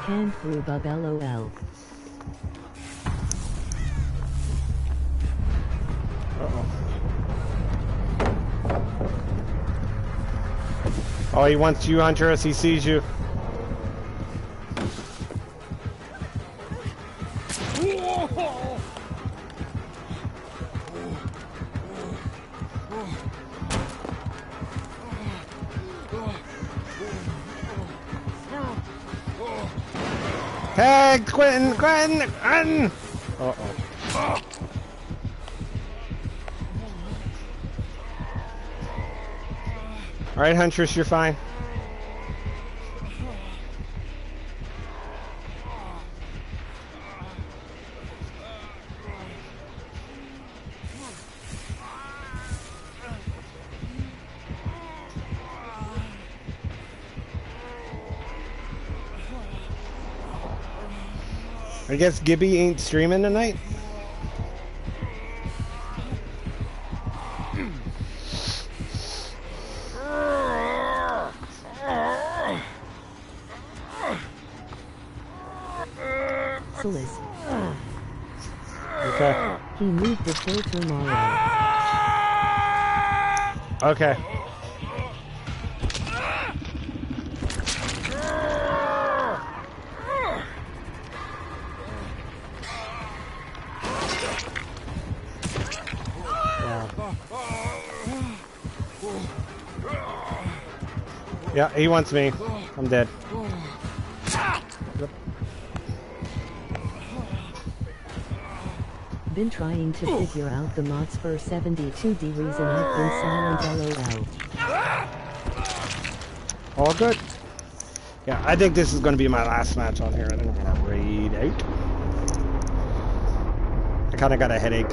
Canned brew bub LOL. Oh, he wants you, Huntress. He sees you. Hey, Quentin! Quentin! Uh-oh. Alright, Huntress, you're fine. I guess Gibby ain't streaming tonight? Solis. Okay. He moved the filter tomorrow. Okay. Yeah, he wants me. I'm dead. Yep. Been trying to figure out the mods for 72D reason I've been silent LOL. All good. Yeah, I think this is going to be my last match on here. I think I'm going to raid out. I kind of got a headache.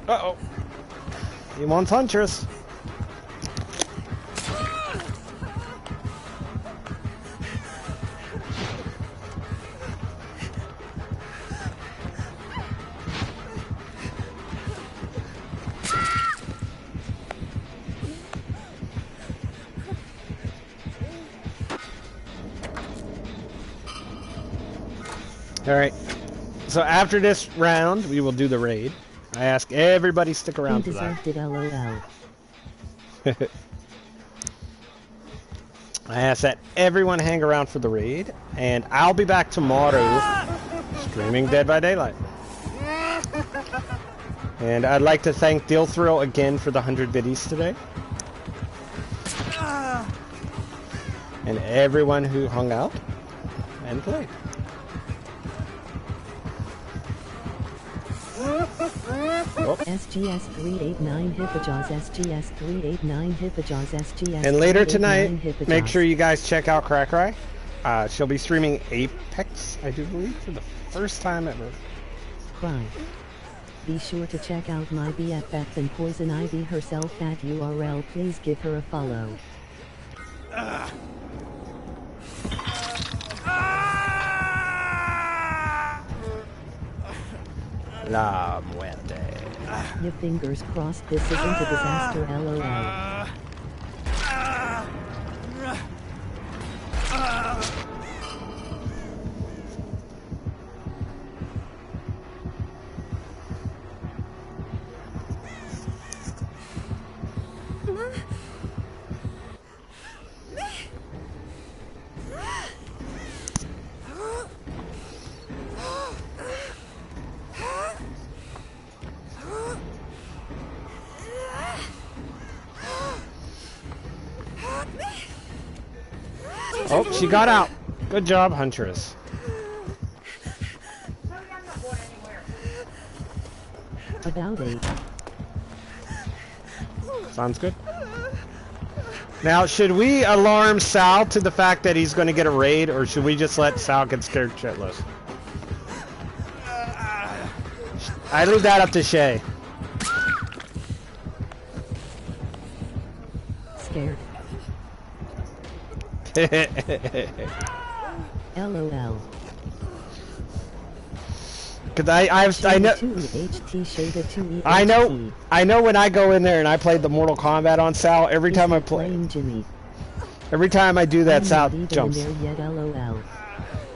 Uh-oh. He wants Huntress. Alright. So after this round, we will do the raid. I ask everybody stick around He for that. deserved it, LOL. I ask that everyone hang around for the raid, and I'll be back tomorrow streaming Dead by Daylight. And I'd like to thank Dilthrill again for the 100 biddies today. And everyone who hung out and played. Oh. SGS 389 Hippojaws, SGS 389 Hippojaws, SGS. And later tonight, 389 make sure you guys check out Crackry. She'll be streaming Apex, I do believe, for the first time ever. Cry. Be sure to check out my BFF and Poison Ivy herself at URL. Please give her a follow. La muerte. Your fingers crossed this isn't a disaster, LOL. Oh, she got out. Good job, Huntress. About 8. Sounds good. Now, should we alarm Sal to the fact that he's going to get a raid, or should we just let Sal get scared shitless? I leave that up to Shay. LOL. Cause I know. I know when I go in there and I played the Mortal Kombat on Sal. Every time I play, every time I do that, Sal jumps. Yet, LOL.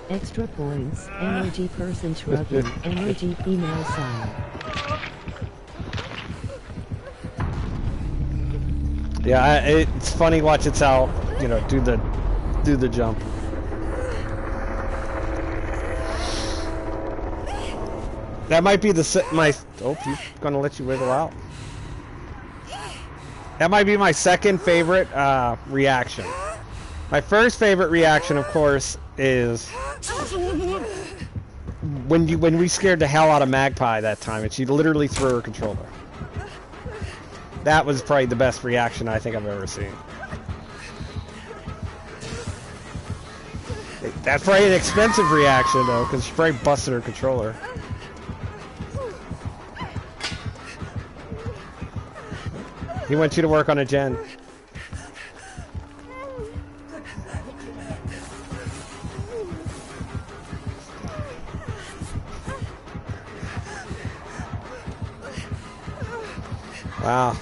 Extra points. Emoji person shrugging. Emoji female sign. Yeah, it's funny watching Sal, you know, do the jump. That might be my. Oh, he's gonna let you wiggle out. That might be my second favorite reaction. My first favorite reaction, of course, is when we scared the hell out of Magpie that time, and she literally threw her controller. That was probably the best reaction I think I've ever seen. That's probably an expensive reaction though, because she probably busted her controller. He wants you to work on a gen. Wow.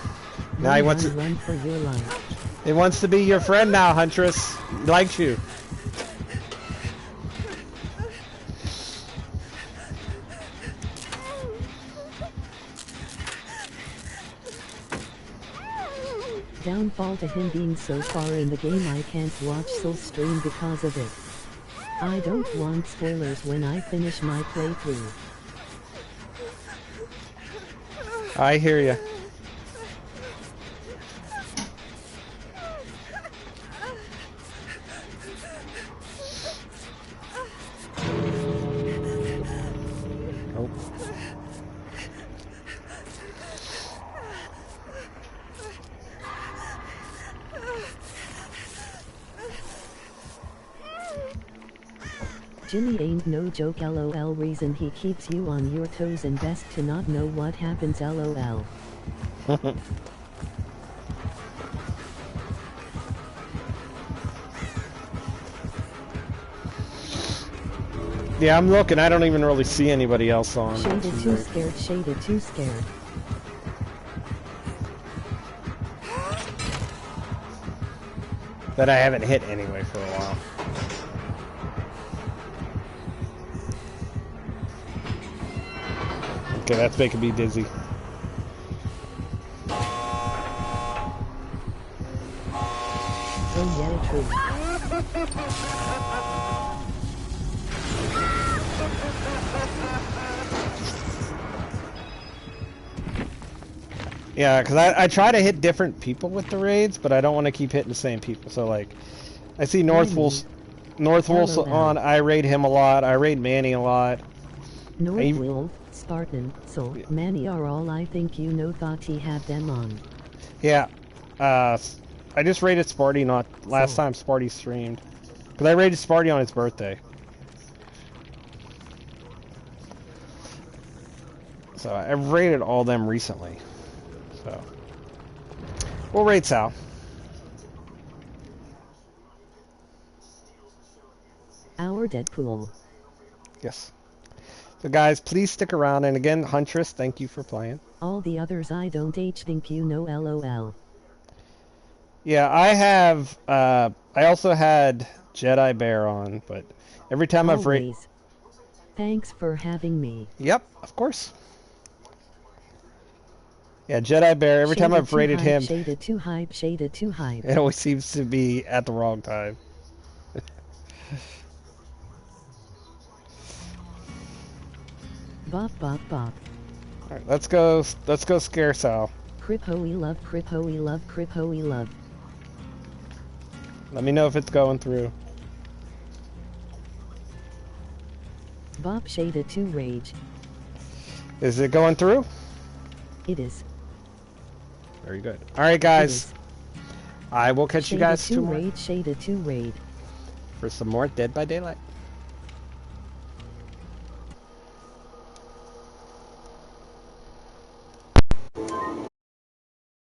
Now he wants to run for your life. He wants to be your friend now, Huntress. He likes you. Downfall to him being so far in the game I can't watch Soul stream because of it. I don't want spoilers when I finish my playthrough. I hear you. Jimmy ain't no joke, LOL. Reason he keeps you on your toes and best to not know what happens, LOL. Yeah, I'm looking. I don't even really see anybody else on. Shaded too scared, shaded too scared. That I haven't hit anyway for a while. Okay, that's making me dizzy. Oh yeah, true. Yeah, because I try to hit different people with the raids, but I don't want to keep hitting the same people. So, like, I see Northwolf's on, I raid him a lot. I raid Manny a lot. Northwolf, Spartan, Soul, Manny are all I think you know. Thought he had them on. Yeah. I just raided Sparty not last time Sparty streamed. Because I raided Sparty on his birthday. So I've raided all them recently. So we'll raid Sal. Our Deadpool. Yes. So guys, please stick around. And again, Huntress, thank you for playing. All the others I don't think you know, LOL. Yeah, I have, I also had Jedi Bear on, but every time I've raided... Thanks for having me. Yep, of course. Yeah, Jedi Bear, every time I've raided him... Shaded too hype, shaded too hype. It always seems to be at the wrong time. Bop, bop, bop. Alright, let's go scare Sal. Crippo we love, Crippo we love, Crippo we love. Let me know if it's going through. Bop shaded to rage. Is it going through? It is. Very good. Alright guys. I will catch you guys tomorrow. Shaded to raid. For some more Dead by Daylight.